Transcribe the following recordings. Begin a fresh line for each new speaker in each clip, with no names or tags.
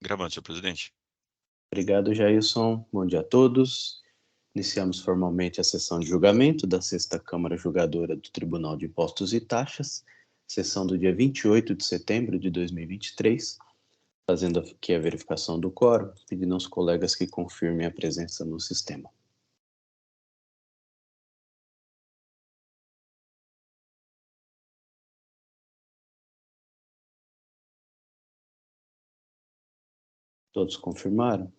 Gravando, senhor presidente.
Obrigado, Jailson. Bom dia a todos. Iniciamos formalmente a sessão de julgamento da 6ª Câmara Julgadora do Tribunal de Impostos e Taxas, sessão do dia 28 de setembro de 2023, fazendo aqui a verificação do quórum, pedindo aos colegas que confirmem a presença no sistema. Todos confirmaram?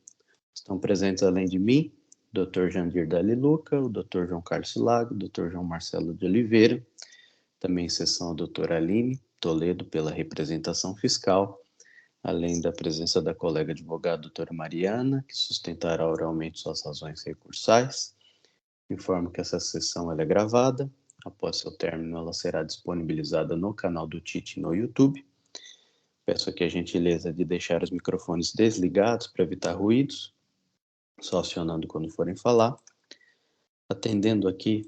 Estão presentes, além de mim, o Dr. Jandir Daliluca, o Dr. João Carlos Lago, o Dr. João Marcelo de Oliveira, também em sessão a doutora Aline Toledo, pela representação fiscal, além da presença da colega advogada doutora Mariana, que sustentará oralmente suas razões recursais. Informo que essa sessão é gravada. Após seu término, ela será disponibilizada no canal do TIT no YouTube. Peço aqui a gentileza de deixar os microfones desligados para evitar ruídos, só acionando quando forem falar. Atendendo aqui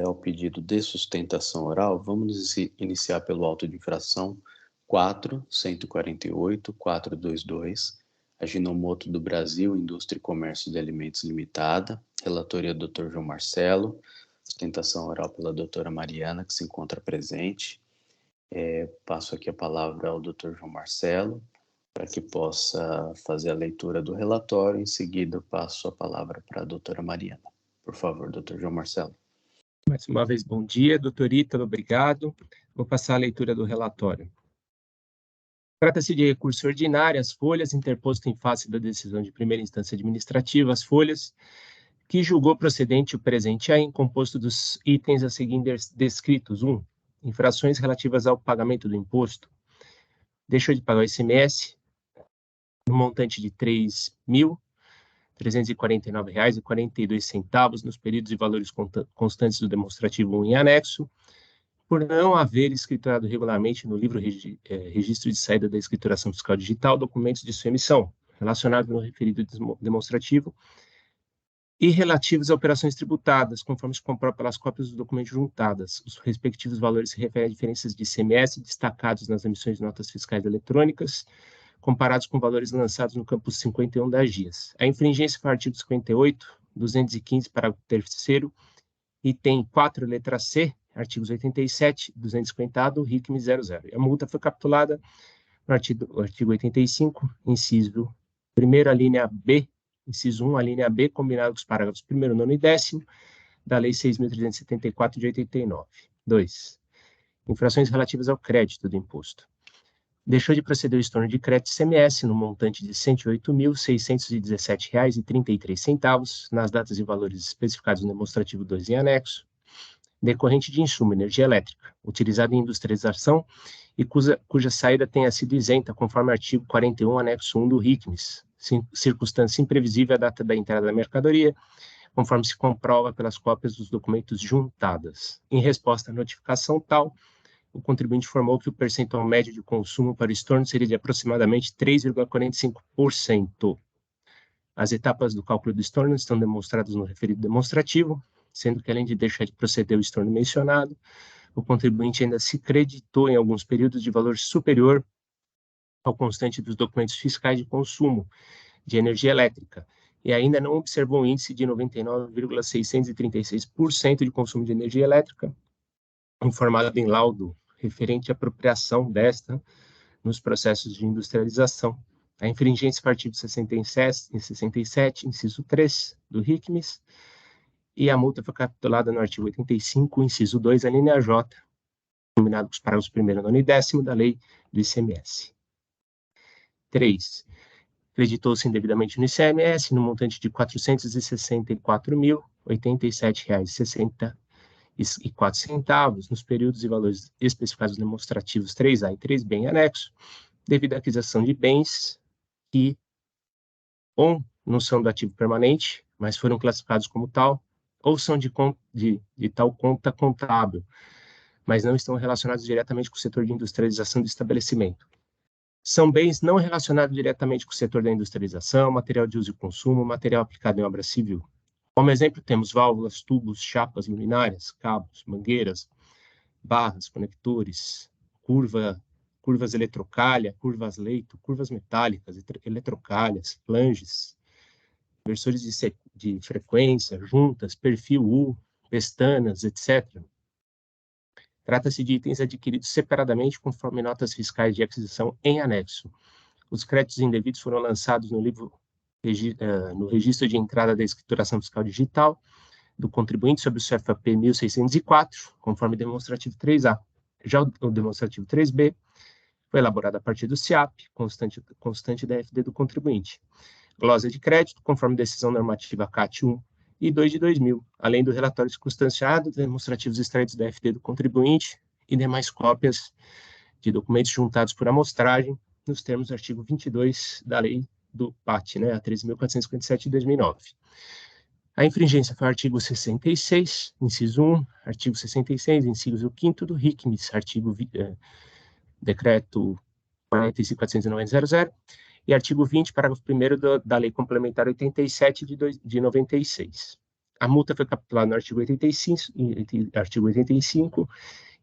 ao pedido de sustentação oral, vamos iniciar pelo auto de infração 4.148.422, Ajinomoto do Brasil, Indústria e Comércio de Alimentos Limitada, relatoria do Dr. João Marcelo, sustentação oral pela doutora Mariana, que se encontra presente. Passo aqui a palavra ao Dr. João Marcelo, para que possa fazer a leitura do relatório. Em seguida, passo a palavra para a doutora Mariana. Por favor, Dr. João Marcelo.
Mais uma vez, bom dia, doutor Ítalo, obrigado. Vou passar a leitura do relatório. Trata-se de recurso ordinário, as folhas, interposto em face da decisão de primeira instância administrativa, as folhas, que julgou procedente o presente aí, composto dos itens a seguir descritos. 1. Infrações relativas ao pagamento do imposto. Deixou de pagar o ICMS no montante de R$ 3.349,42 nos períodos e valores constantes do demonstrativo 1 em anexo, por não haver escriturado regularmente no livro Registro de Saída da Escrituração Fiscal Digital documentos de sua emissão, relacionados no referido demonstrativo, e relativos a operações tributadas, conforme se comprova pelas cópias dos documentos juntadas. Os respectivos valores se referem a diferenças de ICMS destacados nas emissões de notas fiscais eletrônicas, comparados com valores lançados no campus 51 da GIAS. A infringência foi o artigo 58, 215, parágrafo 3º, item 4, letra C, artigos 87, 250 do RICM 00. E a multa foi capitulada no artigo 85, inciso 1º, a linha B, inciso 1, a linha B, combinado com os parágrafos 1º, 9º e 10º da Lei 6.374 de 89. 2. Infrações relativas ao crédito do imposto. Deixou de proceder o estorno de crédito ICMS no montante de R$ 108.617,33 nas datas e valores especificados no demonstrativo 2 em anexo, decorrente de insumo, energia elétrica, utilizada em industrialização e cuja saída tenha sido isenta, conforme artigo 41, anexo 1 do RICMES, circunstância imprevisível à data da entrada da mercadoria, conforme se comprova pelas cópias dos documentos juntadas. Em resposta à notificação tal, o contribuinte informou que o percentual médio de consumo para o estorno seria de aproximadamente 3,45%. As etapas do cálculo do estorno estão demonstradas no referido demonstrativo, sendo que, além de deixar de proceder o estorno mencionado, o contribuinte ainda se creditou em alguns períodos de valor superior ao constante dos documentos fiscais de consumo de energia elétrica, e ainda não observou o índice de 99,636% de consumo de energia elétrica, informado em laudo referente à apropriação desta nos processos de industrialização. A infringência foi artigo 67, inciso 3 do RICMES, e a multa foi capitulada no artigo 85, inciso 2, a linha J, combinado com os parágrafos 1º, 9º e 10º da Lei do ICMS. 3. Creditou-se indevidamente no ICMS no montante de R$ 464.087,64 nos períodos e valores especificados demonstrativos 3A e 3B em anexo, devido à aquisição de bens que ou não são do ativo permanente, mas foram classificados como tal, ou são de tal conta contábil, mas não estão relacionados diretamente com o setor de industrialização do estabelecimento. São bens não relacionados diretamente com o setor da industrialização, material de uso e consumo, material aplicado em obra civil. Como exemplo, temos válvulas, tubos, chapas, luminárias, cabos, mangueiras, barras, conectores, curva curvas eletrocalha, curvas leito, curvas metálicas, eletrocalhas, flanges, versores de frequência, juntas, perfil U, pestanas, etc. Trata-se de itens adquiridos separadamente conforme notas fiscais de aquisição em anexo. Os créditos indevidos foram lançados no registro de entrada da escrituração fiscal digital do contribuinte sobre o CFAP 1604, conforme demonstrativo 3A. Já o demonstrativo 3B foi elaborado a partir do CIAP, constante da FD do contribuinte. Glosa de crédito, conforme decisão normativa CAT 1 e 2 de 2000, além do relatório circunstanciado, demonstrativos extraídos da FD do contribuinte e demais cópias de documentos juntados por amostragem, nos termos do artigo 22 da lei do PAT, a 13.457 de 2009. A infringência foi o artigo 66, inciso 1, artigo 66, inciso 5º do RICMES, decreto 45.490.00, e artigo 20, parágrafo 1º da Lei Complementar 87 de 96. A multa foi capturada no artigo 85,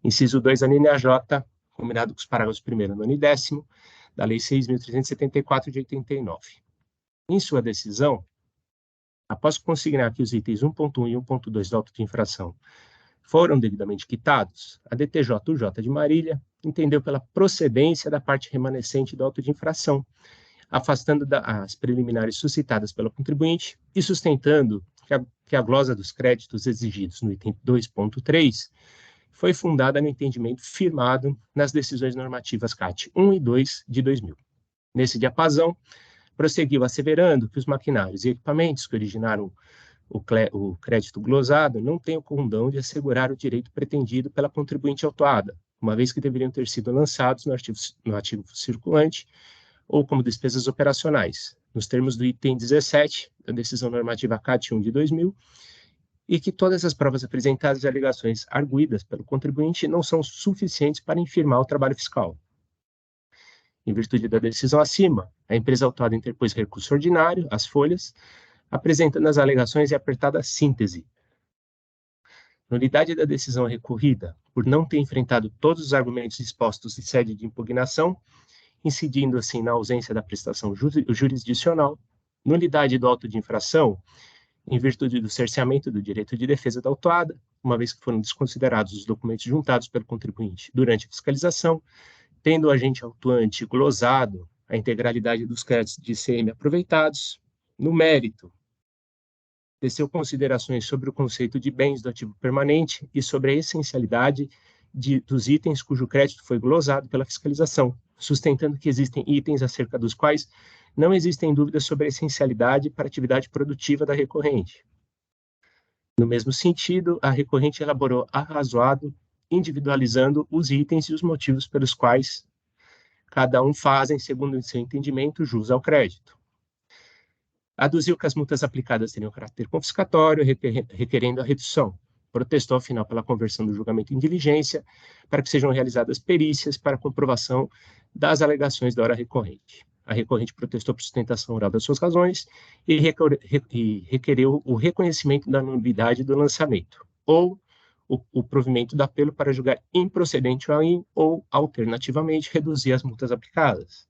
inciso 2, a linha J, combinado com os parágrafos 1º, 9º e 10º, da Lei 6.374 de 89. Em sua decisão, após consignar que os itens 1.1 e 1.2 do auto de infração foram devidamente quitados, a DTJ-UJ de Marília entendeu pela procedência da parte remanescente do auto de infração, afastando as preliminares suscitadas pelo contribuinte e sustentando que a glosa dos créditos exigidos no item 2.3 foi fundada no entendimento firmado nas decisões normativas CAT 1 e 2 de 2000. Nesse diapasão, prosseguiu asseverando que os maquinários e equipamentos que originaram o crédito glosado não têm o condão de assegurar o direito pretendido pela contribuinte autuada, uma vez que deveriam ter sido lançados no ativo circulante ou como despesas operacionais, nos termos do item 17 da decisão normativa CAT 1 de 2000, e que todas as provas apresentadas e alegações arguidas pelo contribuinte não são suficientes para infirmar o trabalho fiscal. Em virtude da decisão acima, a empresa autuada interpôs recurso ordinário, as folhas, apresentando as alegações e apertada síntese. Nulidade da decisão recorrida, por não ter enfrentado todos os argumentos expostos em sede de impugnação, incidindo assim na ausência da prestação jurisdicional, nulidade do auto de infração, em virtude do cerceamento do direito de defesa da autuada, uma vez que foram desconsiderados os documentos juntados pelo contribuinte durante a fiscalização, tendo o agente autuante glosado a integralidade dos créditos de ICM aproveitados. No mérito, teceu considerações sobre o conceito de bens do ativo permanente e sobre a essencialidade dos itens cujo crédito foi glosado pela fiscalização, sustentando que existem itens acerca dos quais não existem dúvidas sobre a essencialidade para a atividade produtiva da recorrente. No mesmo sentido, a recorrente elaborou arrazoado, individualizando os itens e os motivos pelos quais cada um fazem, segundo o seu entendimento, jus ao crédito. Aduziu que as multas aplicadas teriam caráter confiscatório, requerendo a redução. Protestou, afinal, pela conversão do julgamento em diligência, para que sejam realizadas perícias para comprovação das alegações da hora recorrente. A recorrente protestou por sustentação oral das suas razões e requereu o reconhecimento da nulidade do lançamento, ou o provimento do apelo para julgar improcedente ou, alternativamente, reduzir as multas aplicadas.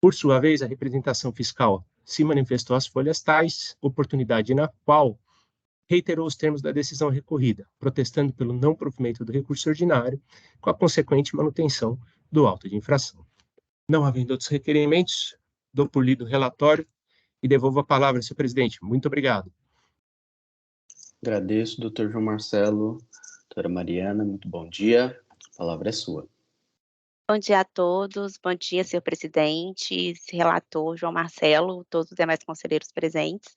Por sua vez, a representação fiscal se manifestou às folhas tais, oportunidade na qual reiterou os termos da decisão recorrida, protestando pelo não provimento do recurso ordinário, com a consequente manutenção do auto de infração. Não havendo outros requerimentos, dou por lido o relatório e devolvo a palavra, senhor presidente. Muito obrigado.
Agradeço, doutor João Marcelo. Doutora Mariana, muito bom dia. A palavra é sua.
Bom dia a todos, bom dia, senhor presidente, relator João Marcelo, todos os demais conselheiros presentes.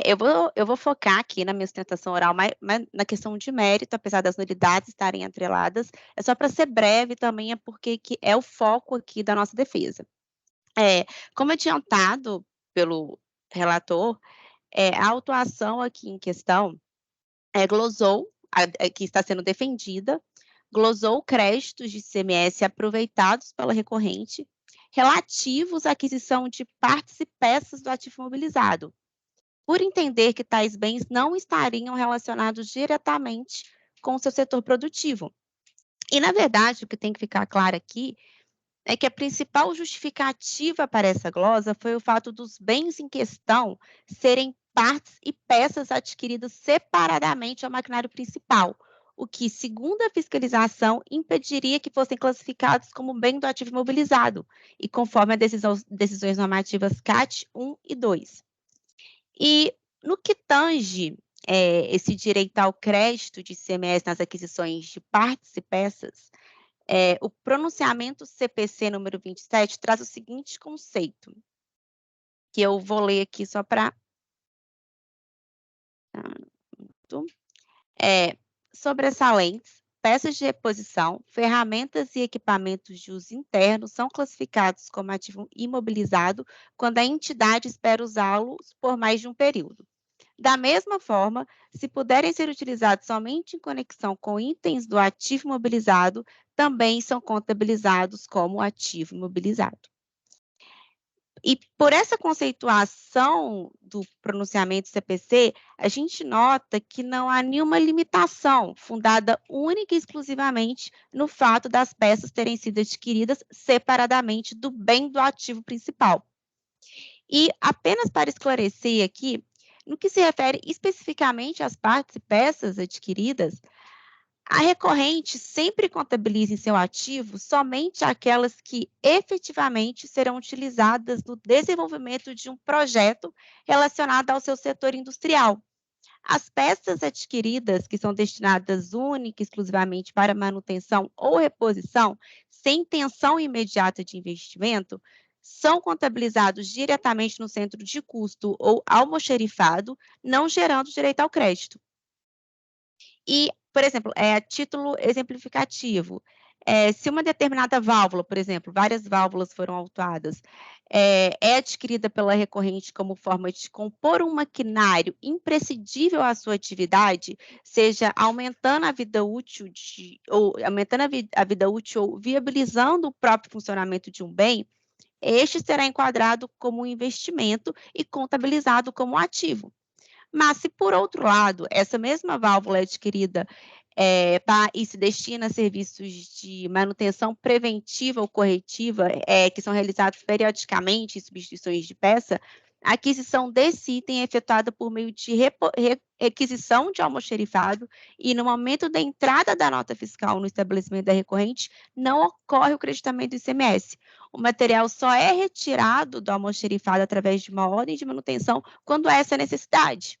Eu vou focar aqui na minha sustentação oral, mas na questão de mérito, apesar das nulidades estarem atreladas, é só para ser breve também, é porque que é o foco aqui da nossa defesa. Como adiantado pelo relator, a autuação aqui em questão glosou, que está sendo defendida, glosou créditos de ICMS aproveitados pela recorrente relativos à aquisição de partes e peças do ativo imobilizado, por entender que tais bens não estariam relacionados diretamente com o seu setor produtivo. E, na verdade, o que tem que ficar claro aqui é que a principal justificativa para essa glosa foi o fato dos bens em questão serem partes e peças adquiridas separadamente ao maquinário principal, o que, segundo a fiscalização, impediria que fossem classificados como bem do ativo imobilizado, e conforme as decisões normativas CAT 1 e 2. E no que tange esse direito ao crédito de ICMS nas aquisições de partes e peças, o pronunciamento CPC número 27 traz o seguinte conceito, que eu vou ler aqui só para... sobressalentes, peças de reposição, ferramentas e equipamentos de uso interno são classificados como ativo imobilizado quando a entidade espera usá-los por mais de um período. Da mesma forma, se puderem ser utilizados somente em conexão com itens do ativo imobilizado, também são contabilizados como ativo imobilizado. E por essa conceituação do pronunciamento CPC, a gente nota que não há nenhuma limitação fundada única e exclusivamente no fato das peças terem sido adquiridas separadamente do bem do ativo principal. E apenas para esclarecer aqui, no que se refere especificamente às partes e peças adquiridas, a recorrente sempre contabiliza em seu ativo somente aquelas que efetivamente serão utilizadas no desenvolvimento de um projeto relacionado ao seu setor industrial. As peças adquiridas que são destinadas única e exclusivamente para manutenção ou reposição, sem intenção imediata de investimento, são contabilizados diretamente no centro de custo ou almoxerifado, não gerando direito ao crédito. E, por exemplo, a título exemplificativo, se uma determinada válvula, por exemplo, várias válvulas foram autuadas, é adquirida pela recorrente como forma de compor um maquinário imprescindível à sua atividade, seja aumentando a vida útil ou viabilizando o próprio funcionamento de um bem, este será enquadrado como um investimento e contabilizado como ativo. Mas se, por outro lado, essa mesma válvula é adquirida e se destina a serviços de manutenção preventiva ou corretiva, que são realizados periodicamente em substituições de peça, a aquisição desse item é efetuada por meio de requisição de almoxerifado e, no momento da entrada da nota fiscal no estabelecimento da recorrente, não ocorre o creditamento do ICMS. O material só é retirado do almoxerifado através de uma ordem de manutenção quando há essa necessidade.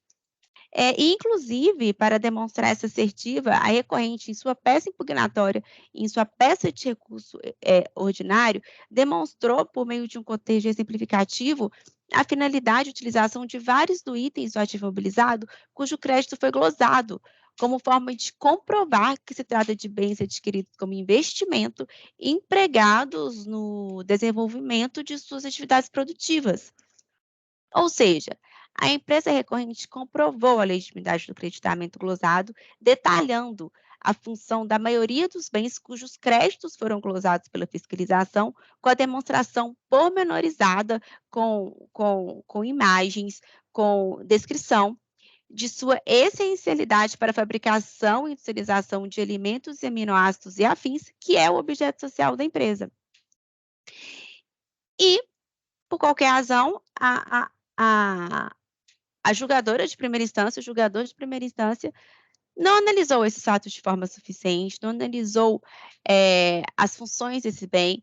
Inclusive, para demonstrar essa assertiva, a recorrente, em sua peça impugnatória, em sua peça de recurso ordinário, demonstrou, por meio de um cotejo exemplificativo, a finalidade de utilização de vários dos itens do ativo imobilizado, cujo crédito foi glosado, como forma de comprovar que se trata de bens adquiridos como investimento, empregados no desenvolvimento de suas atividades produtivas. Ou seja, a empresa recorrente comprovou a legitimidade do creditamento glosado, detalhando a função da maioria dos bens cujos créditos foram glosados pela fiscalização, com a demonstração pormenorizada, com imagens, com descrição de sua essencialidade para a fabricação e industrialização de alimentos e aminoácidos e afins, que é o objeto social da empresa. E, por qualquer razão, a julgadora de primeira instância, o julgador de primeira instância, não analisou esses fatos de forma suficiente, não analisou as funções desse bem,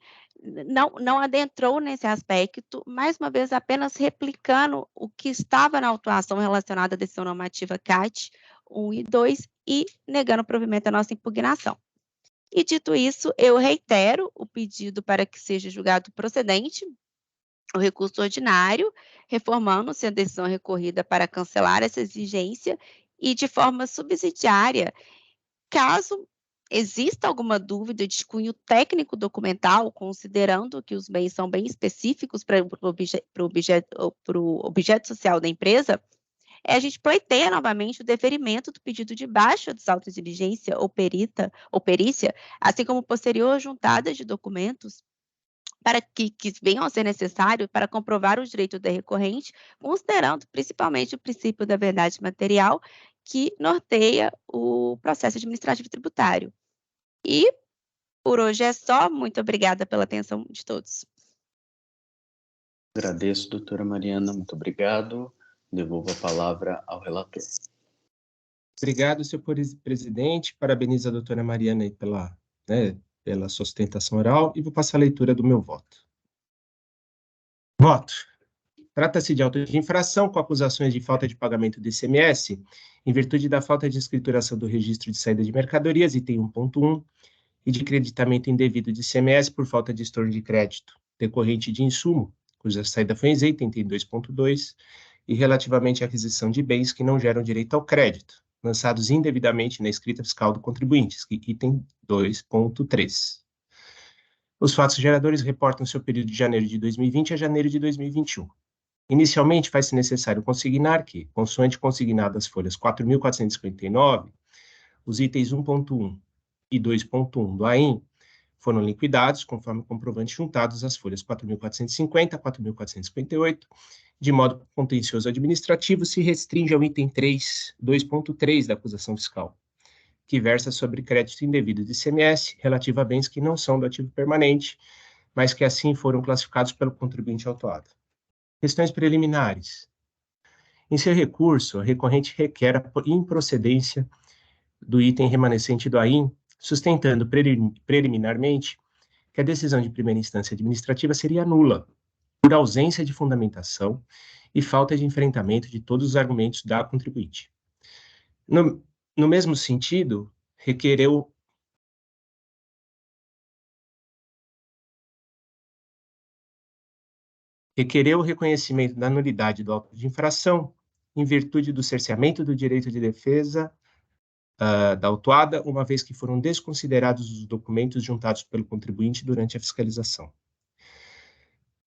não adentrou nesse aspecto, mais uma vez apenas replicando o que estava na autuação relacionada à decisão normativa CAT 1 e 2 e negando o provimento da nossa impugnação. E, dito isso, eu reitero o pedido para que seja julgado procedente o recurso ordinário, reformando-se a decisão recorrida para cancelar essa exigência e, de forma subsidiária, caso exista alguma dúvida de cunho técnico documental, considerando que os bens são bem específicos para o objeto social da empresa, a gente pleiteia novamente o deferimento do pedido de baixa dos autos de diligência ou perícia, assim como posterior juntada de documentos para que venham a ser necessários para comprovar os direitos da recorrente, considerando principalmente o princípio da verdade material que norteia o processo administrativo tributário. E Por hoje é só. Muito obrigada pela atenção de todos.
Agradeço, doutora Mariana, muito obrigado. Devolvo a palavra ao relator.
Obrigado, senhor presidente. Parabenizo a doutora Mariana aí pela sustentação oral e vou passar a leitura do meu voto. Voto. Trata-se de auto de infração com acusações de falta de pagamento do ICMS, em virtude da falta de escrituração do registro de saída de mercadorias, item 1.1, e de creditamento indevido de ICMS por falta de estorno de crédito, decorrente de insumo, cuja saída foi isenta, item 2.2, e relativamente à aquisição de bens que não geram direito ao crédito, lançados indevidamente na escrita fiscal do contribuinte, item 2.3. Os fatos geradores reportam seu período de janeiro de 2020 a janeiro de 2021. Inicialmente, faz-se necessário consignar que, consoante consignado as folhas 4.459, os itens 1.1 e 2.1 do AIN foram liquidados, conforme o comprovante juntados às folhas 4.450 a 4.458, de modo que o contencioso administrativo se restringe ao item 3, 2.3 da acusação fiscal, que versa sobre crédito indevido de ICMS relativo a bens que não são do ativo permanente, mas que assim foram classificados pelo contribuinte autuado. Questões preliminares. Em seu recurso, a recorrente requer a improcedência do item remanescente do AIN, sustentando preliminarmente que a decisão de primeira instância administrativa seria nula, por ausência de fundamentação e falta de enfrentamento de todos os argumentos da contribuinte. No mesmo sentido, requereu o reconhecimento da nulidade do auto de infração, em virtude do cerceamento do direito de defesa da autuada, uma vez que foram desconsiderados os documentos juntados pelo contribuinte durante a fiscalização.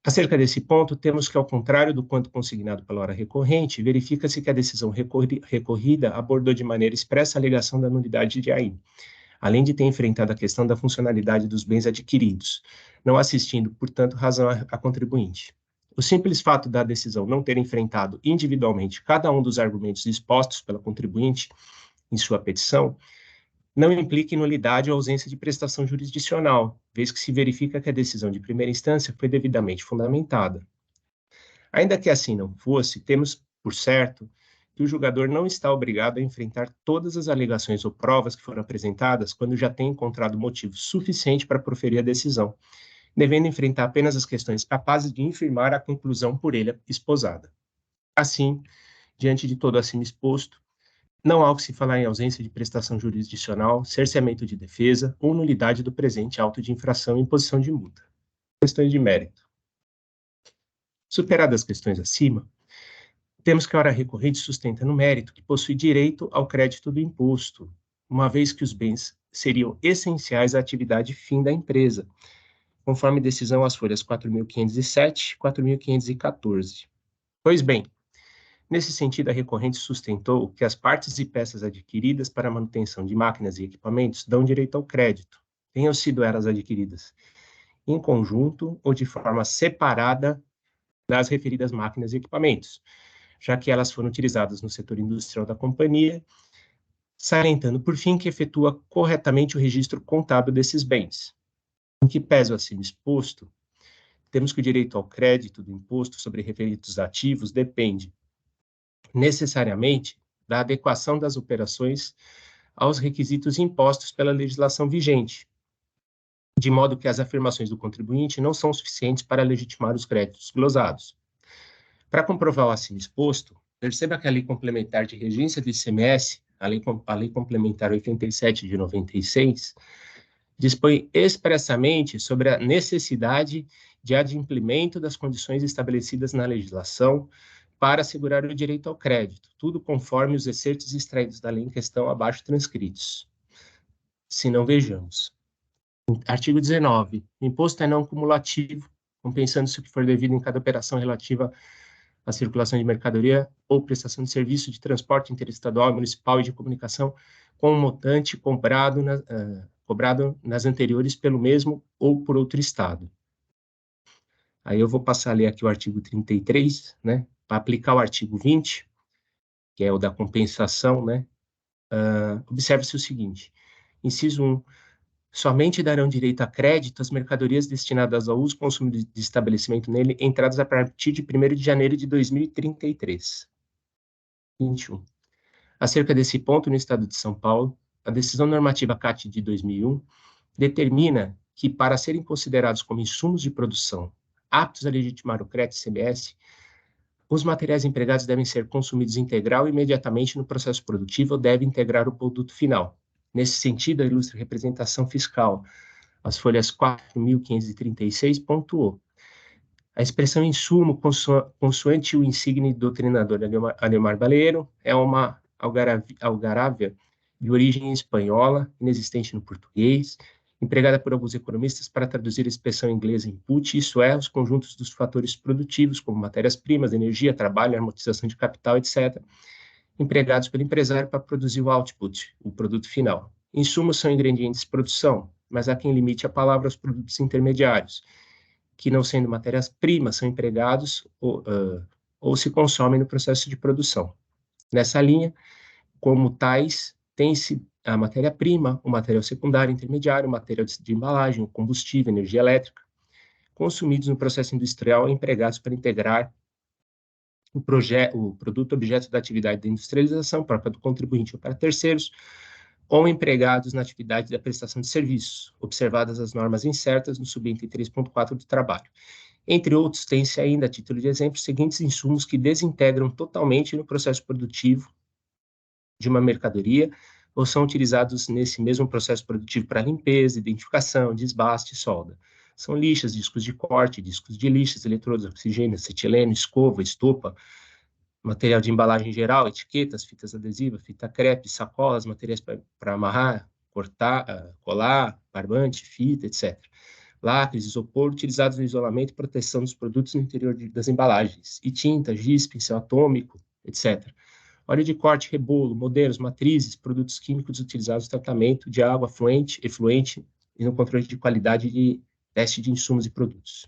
Acerca desse ponto, temos que, ao contrário do quanto consignado pela hora recorrente, verifica-se que a decisão recorrida abordou de maneira expressa a alegação da nulidade de AIN, além de ter enfrentado a questão da funcionalidade dos bens adquiridos, não assistindo, portanto, razão à contribuinte. O simples fato da decisão não ter enfrentado individualmente cada um dos argumentos expostos pela contribuinte em sua petição, não implica em nulidade ou ausência de prestação jurisdicional, vez que se verifica que a decisão de primeira instância foi devidamente fundamentada. Ainda que assim não fosse, temos por certo que o julgador não está obrigado a enfrentar todas as alegações ou provas que foram apresentadas quando já tem encontrado motivo suficiente para proferir a decisão, devendo enfrentar apenas as questões capazes de infirmar a conclusão por ele esposada. Assim, diante de todo acima exposto, não há o que se falar em ausência de prestação jurisdicional, cerceamento de defesa ou nulidade do presente auto de infração e imposição de multa. Questões de mérito. Superadas as questões acima, temos que a hora recorrente sustenta no mérito que possui direito ao crédito do imposto, uma vez que os bens seriam essenciais à atividade fim da empresa, conforme decisão às folhas 4.507 e 4.514. Pois bem, nesse sentido, a recorrente sustentou que as partes e peças adquiridas para a manutenção de máquinas e equipamentos dão direito ao crédito, tenham sido elas adquiridas em conjunto ou de forma separada das referidas máquinas e equipamentos, já que elas foram utilizadas no setor industrial da companhia, salientando, por fim, que efetua corretamente o registro contábil desses bens. Em que pese o acima exposto, temos que o direito ao crédito do imposto sobre referidos ativos depende necessariamente da adequação das operações aos requisitos impostos pela legislação vigente, de modo que as afirmações do contribuinte não são suficientes para legitimar os créditos glosados. Para comprovar o acima exposto, perceba que a Lei Complementar de Regência do ICMS, a Lei Complementar 87 de 96, dispõe expressamente sobre a necessidade de adimplemento das condições estabelecidas na legislação para assegurar o direito ao crédito, tudo conforme os excertos extraídos da lei em questão abaixo transcritos. Se não, vejamos. Artigo 19. O imposto é não cumulativo, compensando-se o que for devido em cada operação relativa à circulação de mercadoria ou prestação de serviço de transporte interestadual, municipal e de comunicação com um montante cobrado nas anteriores pelo mesmo ou por outro estado. Aí eu vou passar a ler aqui o artigo 33, né? Para aplicar o artigo 20, que é o da compensação, né? Observe-se o seguinte: inciso 1, somente darão direito a crédito às mercadorias destinadas ao uso e consumo de estabelecimento nele, entradas a partir de 1º de janeiro de 2033. 21. Acerca desse ponto, no Estado de São Paulo, a decisão normativa CAT de 2001 determina que, para serem considerados como insumos de produção aptos a legitimar o crédito CMS, os materiais empregados devem ser consumidos integral e imediatamente no processo produtivo ou devem integrar o produto final. Nesse sentido, a ilustre representação fiscal, as folhas 4.536, pontuou. A expressão insumo, consoante o insigne doutrinador Alemar Baleiro, é uma algarávia de origem espanhola, inexistente no português, empregada por alguns economistas para traduzir a expressão inglesa input, isso é, os conjuntos dos fatores produtivos, como matérias-primas, energia, trabalho, amortização de capital, etc., empregados pelo empresário para produzir o output, o produto final. Insumos são ingredientes de produção, mas há quem limite a palavra aos produtos intermediários, que, não sendo matérias-primas, são empregados ou se consomem no processo de produção. Nessa linha, como tais, tem-se a matéria-prima, o material secundário intermediário, o material de embalagem, o combustível, energia elétrica, consumidos no processo industrial e empregados para integrar o produto objeto da atividade de industrialização própria do contribuinte ou para terceiros, ou empregados na atividade da prestação de serviços, observadas as normas incertas no subitem 3.4 do trabalho. Entre outros, tem-se ainda, a título de exemplo, os seguintes insumos que desintegram totalmente no processo produtivo de uma mercadoria, ou são utilizados nesse mesmo processo produtivo para limpeza, identificação, desbaste e solda. São lixas, discos de corte, discos de lixas, eletrodos, oxigênio, acetileno, escova, estopa, material de embalagem geral, etiquetas, fitas adesivas, fita crepe, sacolas, materiais para amarrar, cortar, colar, barbante, fita, etc. Lacres, isopor, utilizados no isolamento e proteção dos produtos no interior das embalagens, e tinta, giz, pincel atômico, etc. Óleo de corte, rebolo, modelos, matrizes, produtos químicos utilizados no tratamento de água fluente, efluente e no controle de qualidade de teste de insumos e produtos.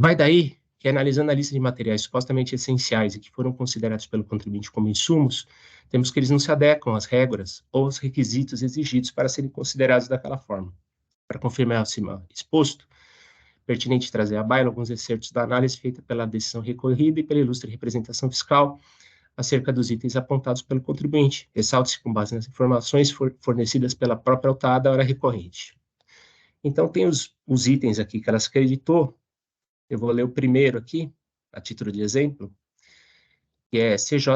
Vai daí que, analisando a lista de materiais supostamente essenciais e que foram considerados pelo contribuinte como insumos, temos que eles não se adequam às regras ou aos requisitos exigidos para serem considerados daquela forma. Para confirmar acima exposto, pertinente trazer à baila alguns excertos da análise feita pela decisão recorrida e pela ilustre representação fiscal acerca dos itens apontados pelo contribuinte. Ressalte-se com base nas informações fornecidas pela própria autada hora recorrente. Então, tem os itens aqui que ela acreditou. Eu vou ler o primeiro aqui, a título de exemplo, que é CJ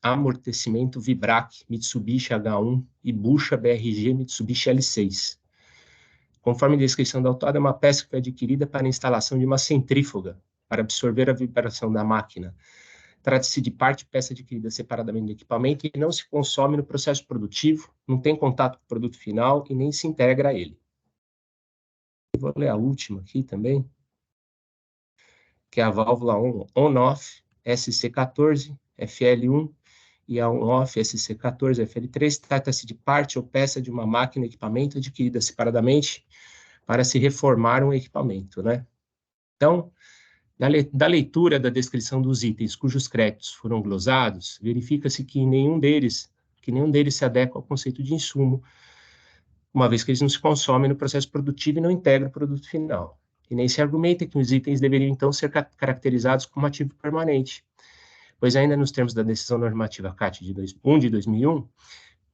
Amortecimento Vibrac Mitsubishi H1 e Bucha BRG Mitsubishi L6. Conforme a descrição da autora, é uma peça que foi adquirida para a instalação de uma centrífuga, para absorver a vibração da máquina. Trata-se de parte peça adquirida separadamente do equipamento e não se consome no processo produtivo, não tem contato com o produto final e nem se integra a ele. Eu vou ler a última aqui também, que é a válvula on-off SC14 FL1 e a on-off SC14 FL3. Trata-se de parte ou peça de uma máquina ou equipamento adquirida separadamente para se reformar um equipamento, né? Então, da leitura da descrição dos itens cujos créditos foram glosados, verifica-se que nenhum deles se adequa ao conceito de insumo, uma vez que eles não se consomem no processo produtivo e não integram o produto final. E nem se argumenta que os itens deveriam, então, ser caracterizados como ativo permanente, pois ainda nos termos da decisão normativa CAT de 2001,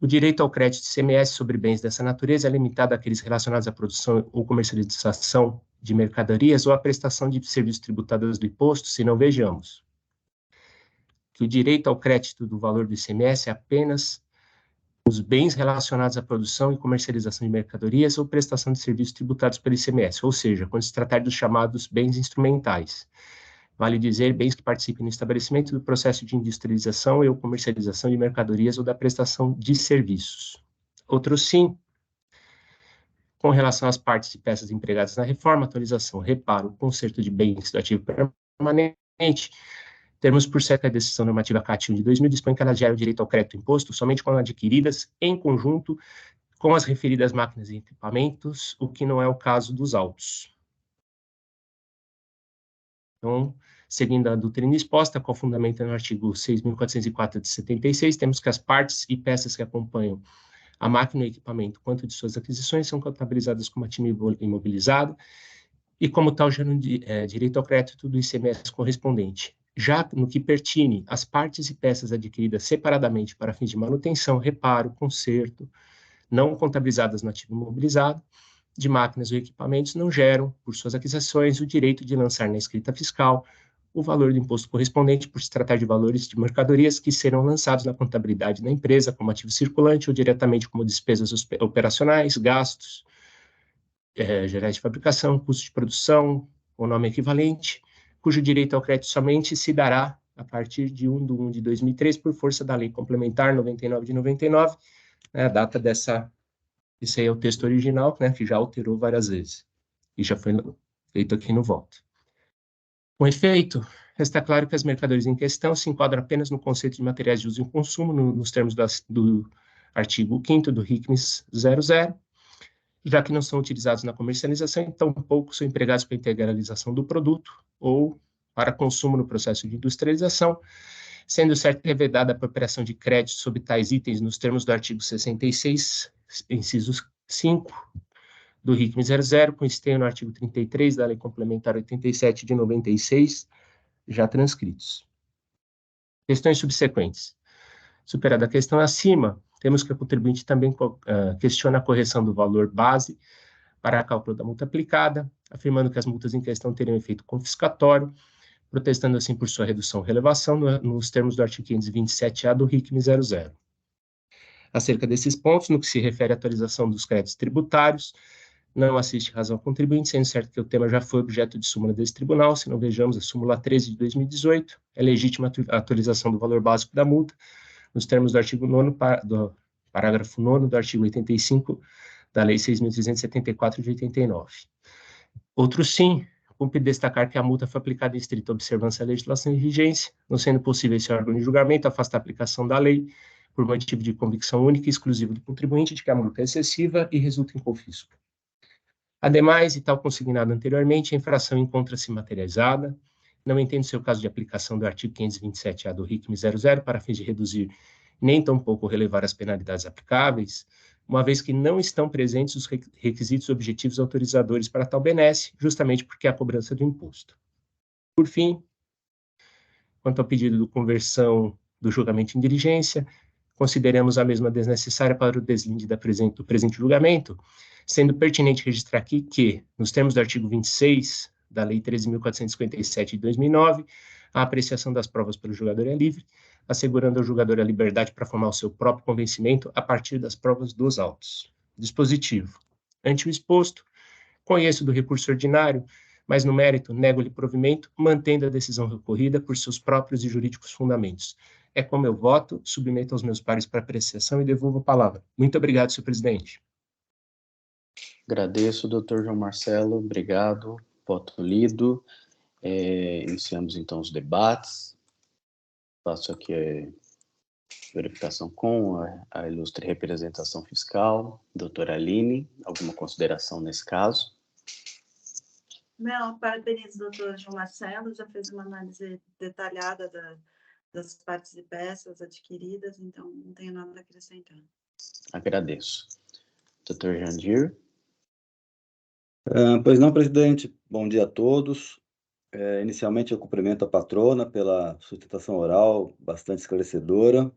o direito ao crédito de ICMS sobre bens dessa natureza é limitado àqueles relacionados à produção ou comercialização de mercadorias ou à prestação de serviços tributados do imposto, se não vejamos que o direito ao crédito do valor do ICMS é apenas os bens relacionados à produção e comercialização de mercadorias ou prestação de serviços tributados pelo ICMS, ou seja, quando se tratar dos chamados bens instrumentais. Vale dizer, bens que participem no estabelecimento do processo de industrialização e ou comercialização de mercadorias ou da prestação de serviços. Outro sim, com relação às partes e peças empregadas na reforma, atualização, reparo, conserto de bens do ativo permanente, termos por cerca da decisão normativa CAT 1 de 2000, dispõe que elas geram o direito ao crédito imposto somente quando adquiridas em conjunto com as referidas máquinas e equipamentos, o que não é o caso dos autos. Então, seguindo a doutrina exposta, com fundamento no artigo 6.404 de 76, temos que as partes e peças que acompanham A máquina e o equipamento, quanto de suas aquisições, são contabilizadas como ativo imobilizado e, como tal, geram direito ao crédito do ICMS correspondente. Já no que pertine às partes e peças adquiridas separadamente para fins de manutenção, reparo, conserto, não contabilizadas no ativo imobilizado, de máquinas ou equipamentos, não geram, por suas aquisições, o direito de lançar na escrita fiscal o valor do imposto correspondente, por se tratar de valores de mercadorias que serão lançados na contabilidade da empresa como ativo circulante ou diretamente como despesas operacionais, gastos, gerais de fabricação, custo de produção ou nome equivalente, cujo direito ao crédito somente se dará a partir de 1 de 2003, por força da Lei Complementar 99 de 99, a data dessa... Esse aí é o texto original, né, que já alterou várias vezes e já foi feito aqui no voto. Com efeito, está claro que as mercadorias em questão se enquadram apenas no conceito de materiais de uso e consumo, nos termos do artigo 5º do RICMS 00, já que não são utilizados na comercialização e tampouco são empregados para a integralização do produto ou para consumo no processo de industrialização, sendo certa e revedada a apropriação de crédito sobre tais itens nos termos do artigo 66, inciso 5, do RICM 00, com esteio no artigo 33 da Lei Complementar 87 de 96, já transcritos. Questões subsequentes. Superada a questão acima, temos que a contribuinte também questiona a correção do valor base para cálculo da multa aplicada, afirmando que as multas em questão teriam efeito confiscatório, protestando assim por sua redução ou relevação nos termos do artigo 527-A do RICM 00. Acerca desses pontos, no que se refere à atualização dos créditos tributários, não assiste razão ao contribuinte, sendo certo que o tema já foi objeto de súmula desse tribunal. Se não vejamos a súmula 13 de 2018, é legítima a atualização do valor básico da multa, nos termos do artigo 9º, do parágrafo 9º do artigo 85 da Lei 6.374 de 89. Outro sim, cumpre destacar que a multa foi aplicada em estrita observância da legislação em vigência, não sendo possível esse órgão de julgamento afastar a aplicação da lei por motivo de convicção única e exclusiva do contribuinte de que a multa é excessiva e resulta em confisco. Ademais, e tal consignado anteriormente, a infração encontra-se materializada, não entendo ser o caso de aplicação do artigo 527-A do RICM 00 para fins de reduzir nem tampouco relevar as penalidades aplicáveis, uma vez que não estão presentes os requisitos objetivos autorizadores para tal benesse, justamente porque há cobrança do imposto. Por fim, quanto ao pedido de conversão do julgamento em diligência, consideramos a mesma desnecessária para o deslinde do presente julgamento, sendo pertinente registrar aqui que, nos termos do artigo 26 da Lei 13.457 de 2009, a apreciação das provas pelo julgador é livre, assegurando ao julgador a liberdade para formar o seu próprio convencimento a partir das provas dos autos. Dispositivo. Ante o exposto, conheço do recurso ordinário, mas no mérito nego-lhe provimento, mantendo a decisão recorrida por seus próprios e jurídicos fundamentos. É como eu voto, submeto aos meus pares para apreciação e devolvo a palavra. Muito obrigado, senhor presidente.
Agradeço, doutor João Marcelo, obrigado, voto lido. Iniciamos então os debates. Faço aqui a verificação com a ilustre representação fiscal, doutora Aline, alguma consideração nesse caso?
Não, parabenizo o doutor João Marcelo, já fez uma análise detalhada das partes e peças adquiridas, então não tenho nada a acrescentar.
Agradeço. Doutor Jandir?
Pois não, presidente. Bom dia a todos. Inicialmente, eu cumprimento a patrona pela sustentação oral bastante esclarecedora.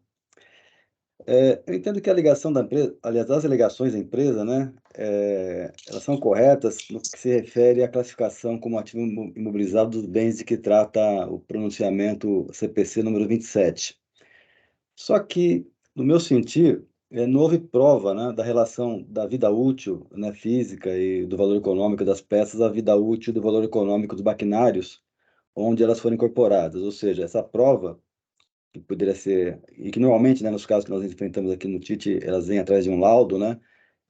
Eu entendo que a alegação da empresa, aliás, as alegações da empresa, né, elas são corretas no que se refere à classificação como ativo imobilizado dos bens de que trata o pronunciamento CPC número 27. Só que, no meu sentir, não houve prova, né, da relação da vida útil, né, física e do valor econômico das peças à vida útil do valor econômico dos maquinários, onde elas foram incorporadas. Ou seja, essa prova, que poderia ser, e que normalmente, né, nos casos que nós enfrentamos aqui no TIT, elas vêm atrás de um laudo, né,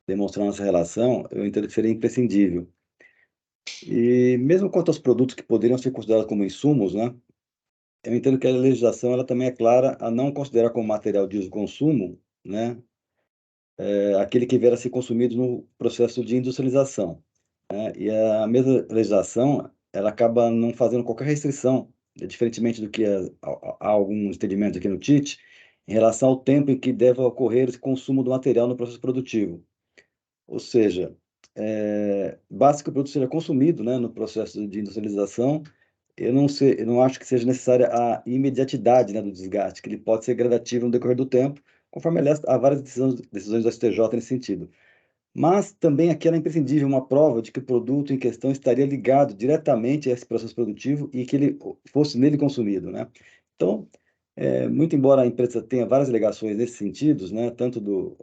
demonstrando essa relação, eu entendo que seria imprescindível. E mesmo quanto aos produtos que poderiam ser considerados como insumos, né, eu entendo que a legislação ela também é clara a não considerar como material de uso e consumo, né, aquele que vier a ser consumido no processo de industrialização, né? E a mesma legislação, ela acaba não fazendo qualquer restrição, diferentemente do que há alguns entendimentos aqui no TIT, em relação ao tempo em que deve ocorrer esse consumo do material no processo produtivo. Ou seja, basta que o produto seja consumido, né, no processo de industrialização. Eu não acho que seja necessária a imediatidade, né, do desgaste, que ele pode ser gradativo no decorrer do tempo, conforme, aliás, há várias decisões do STJ nesse sentido. Mas também aqui era imprescindível uma prova de que o produto em questão estaria ligado diretamente a esse processo produtivo e que ele fosse nele consumido, né? Então, muito embora a empresa tenha várias alegações nesse sentido, né, tanto no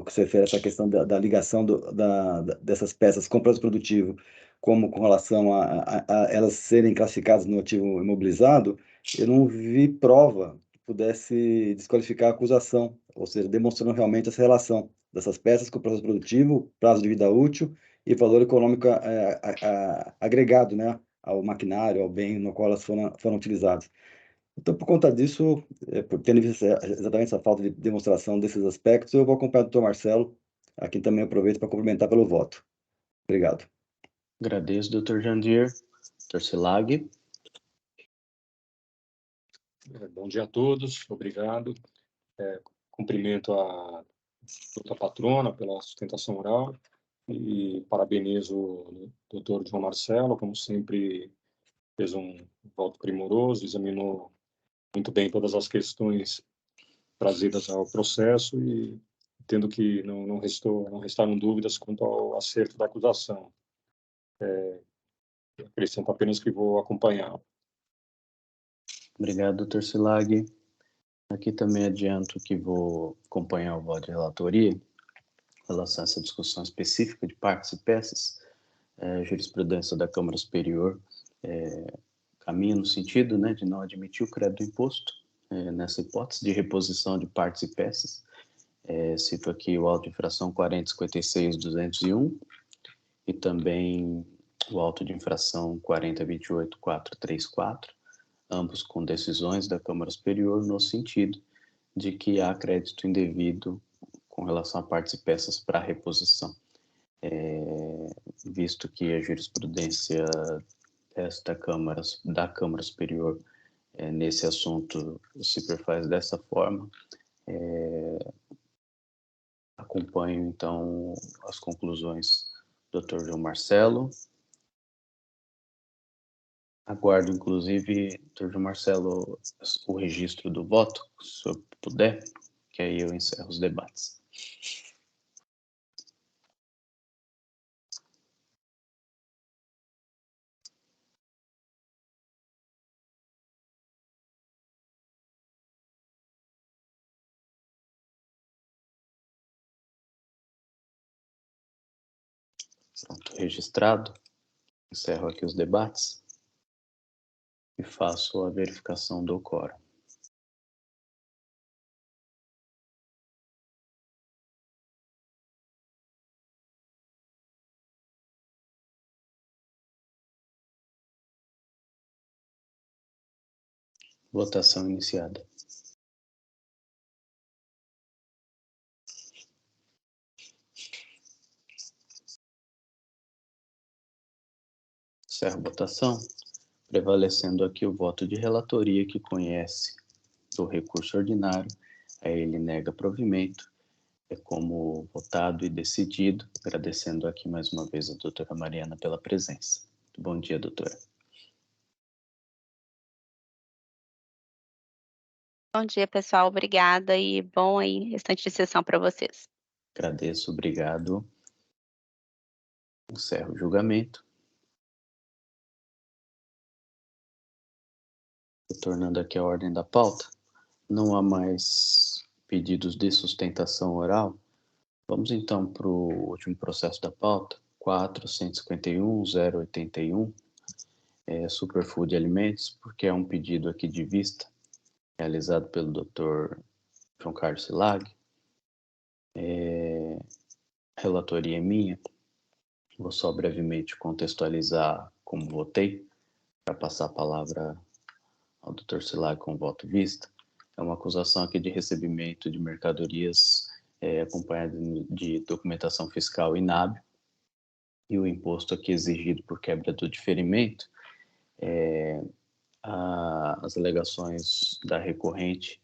que se refere a essa questão da ligação dessas peças com o processo produtivo, como com relação a elas serem classificadas no ativo imobilizado, eu não vi prova que pudesse desqualificar a acusação, ou seja, demonstrando realmente essa relação dessas peças com o processo produtivo, prazo de vida útil e valor econômico agregado, né, ao maquinário, ao bem no qual elas foram utilizadas. Então, por conta disso, por tendo visto exatamente essa falta de demonstração desses aspectos, eu vou acompanhar o doutor Marcelo, a quem também aproveito para cumprimentar pelo voto. Obrigado.
Agradeço, doutor Jandir. Doutor Silag.
Bom dia a todos, obrigado. Cumprimento a doutora patrona pela sustentação oral e parabenizo o doutor João Marcelo, como sempre fez um voto primoroso, examinou muito bem todas as questões trazidas ao processo e entendo que não restaram dúvidas quanto ao acerto da acusação. Acrescento apenas que vou acompanhar.
Obrigado, doutor Silag. Aqui também adianto que vou acompanhar o voto de relatoria em relação a essa discussão específica de partes e peças. A jurisprudência da Câmara Superior caminha no sentido, né, de não admitir o crédito do imposto nessa hipótese de reposição de partes e peças. Cito aqui o auto de infração 4056-201 e também o auto de infração 4028-434, ambos com decisões da Câmara Superior no sentido de que há crédito indevido com relação a partes e peças para reposição. Visto que a jurisprudência da Câmara Superior nesse assunto se perfaz dessa forma, acompanho então as conclusões do Dr. João Marcelo. Aguardo, inclusive, Dr. João Marcelo, o registro do voto, se eu puder, que aí eu encerro os debates. Pronto, registrado. Encerro aqui os debates e faço a verificação do quórum. Votação iniciada. Encerro a votação, prevalecendo aqui o voto de relatoria que conhece do recurso ordinário, a ele nega provimento, como votado e decidido, agradecendo aqui mais uma vez a doutora Mariana pela presença. Bom dia, doutora.
Bom dia, pessoal. Obrigada e bom aí restante de sessão para vocês.
Agradeço, obrigado. Encerro o julgamento. Retornando aqui à ordem da pauta, não há mais pedidos de sustentação oral. Vamos então para o último processo da pauta, 4.151.081, Superfood Alimentos, porque é um pedido aqui de vista, realizado pelo Dr. João Carlos Silag. Relatoria minha. Vou só brevemente contextualizar como votei, para passar a palavra ao Dr. Silag com voto vista. É uma acusação aqui de recebimento de mercadorias acompanhada de documentação fiscal inábil, e o imposto aqui exigido por quebra do diferimento. As alegações da recorrente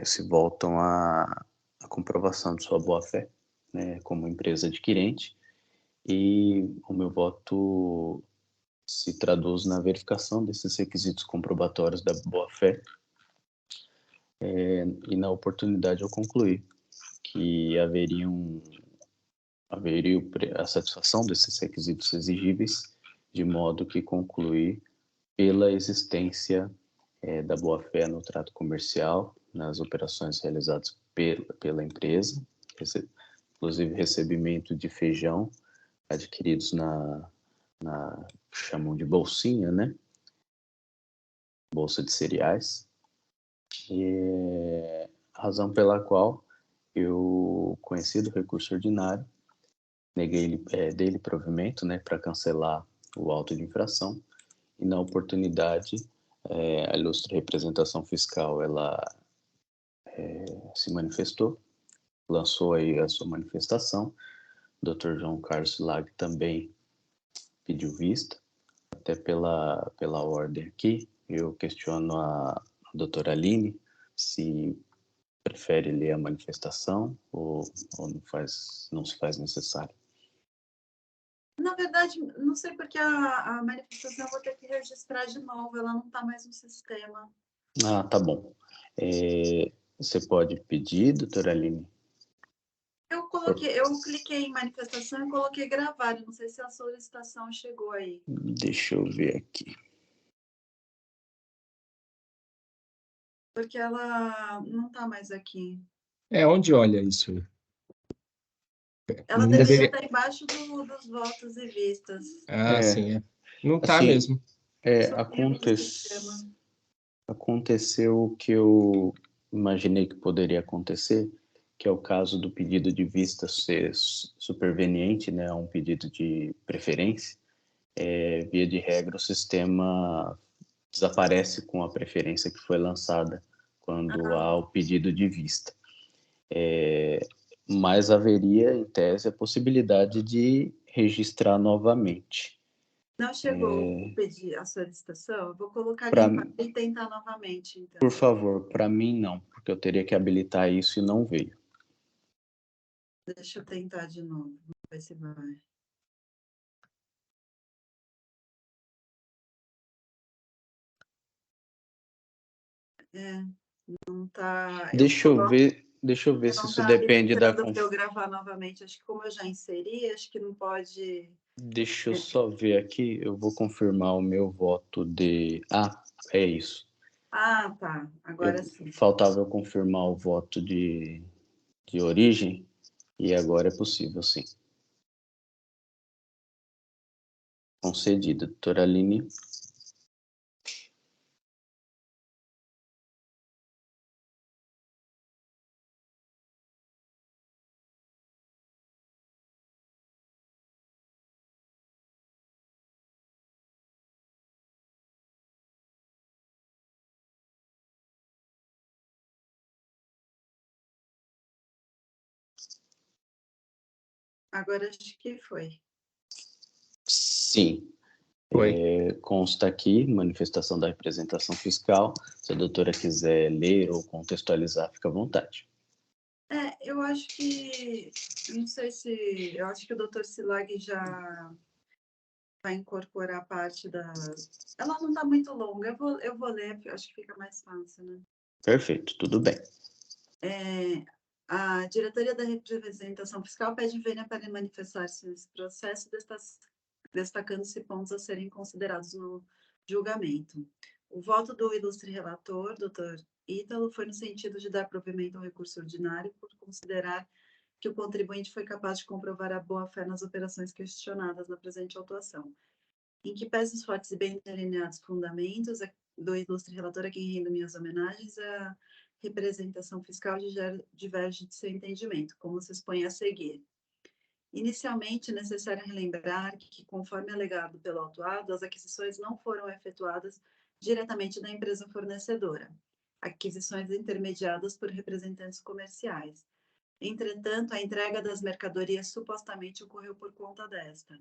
se voltam à comprovação de sua boa-fé, né, como empresa adquirente, e o meu voto se traduz na verificação desses requisitos comprobatórios da boa-fé, e na oportunidade eu concluí que haveria a satisfação desses requisitos exigíveis, de modo que concluir pela existência da boa-fé no trato comercial, nas operações realizadas pela empresa, inclusive recebimento de feijão adquiridos chamam de bolsinha, né? Bolsa de cereais. E razão pela qual eu conheci do recurso ordinário, dei-lhe provimento, né, para cancelar o auto de infração, e na oportunidade a ilustre representação fiscal ela se manifestou, lançou aí a sua manifestação. O Dr. João Carlos Lag também pediu vista, até pela ordem aqui. Eu questiono a doutora Aline se prefere ler a manifestação ou não se faz necessário.
Na verdade, não sei porque a manifestação eu vou ter que registrar de novo, ela não está mais no sistema.
Ah, tá bom. Você pode pedir, doutora Aline?
Eu cliquei em manifestação e coloquei gravar, não sei se a solicitação chegou aí.
Deixa eu ver aqui.
Porque ela não está mais aqui.
Onde olha isso?
Ela deveria estar embaixo dos votos e vistas.
Sim. Não está
assim,
mesmo.
Aconteceu o que eu imaginei que poderia acontecer, que é o caso do pedido de vista ser superveniente, né, a um pedido de preferência. Via de regra, o sistema desaparece com a preferência que foi lançada quando há o pedido de vista. Mas haveria, em tese, a possibilidade de registrar novamente.
Não chegou a solicitação? Eu vou colocar e tentar novamente, então.
Por favor, para mim não, porque eu teria que habilitar isso e não veio.
Deixa eu tentar de novo, vamos ver se vai. Não tá.
Deixa eu ver se isso depende da
para eu gravar novamente. Acho que como eu já inseri, acho que não pode.
Deixa eu só ver aqui, eu vou confirmar o meu voto de... é isso.
Tá. Agora sim.
Faltava eu confirmar o voto de origem e agora é possível, sim. Concedida, doutora Aline.
Agora acho que foi.
Sim. Consta aqui, manifestação da representação fiscal. Se a doutora quiser ler ou contextualizar, fica à vontade.
Eu acho que... Não sei se... Eu acho que o doutor Silag já vai incorporar parte da... Ela não está muito longa. Eu vou ler, acho que fica mais fácil, né?
Perfeito, tudo bem.
A diretoria da representação fiscal pede vênia para manifestar-se nesse processo, destacando-se pontos a serem considerados no julgamento. O voto do ilustre relator, doutor Ítalo, foi no sentido de dar provimento ao recurso ordinário por considerar que o contribuinte foi capaz de comprovar a boa-fé nas operações questionadas na presente autuação, em que pese os fortes e bem delineados fundamentos do ilustre relator, a quem rendo minhas homenagens, a representação fiscal diverge de seu entendimento, como se expõe a seguir. Inicialmente, é necessário relembrar que, conforme alegado pelo autuado, as aquisições não foram efetuadas diretamente da empresa fornecedora, aquisições intermediadas por representantes comerciais. Entretanto, a entrega das mercadorias supostamente ocorreu por conta desta.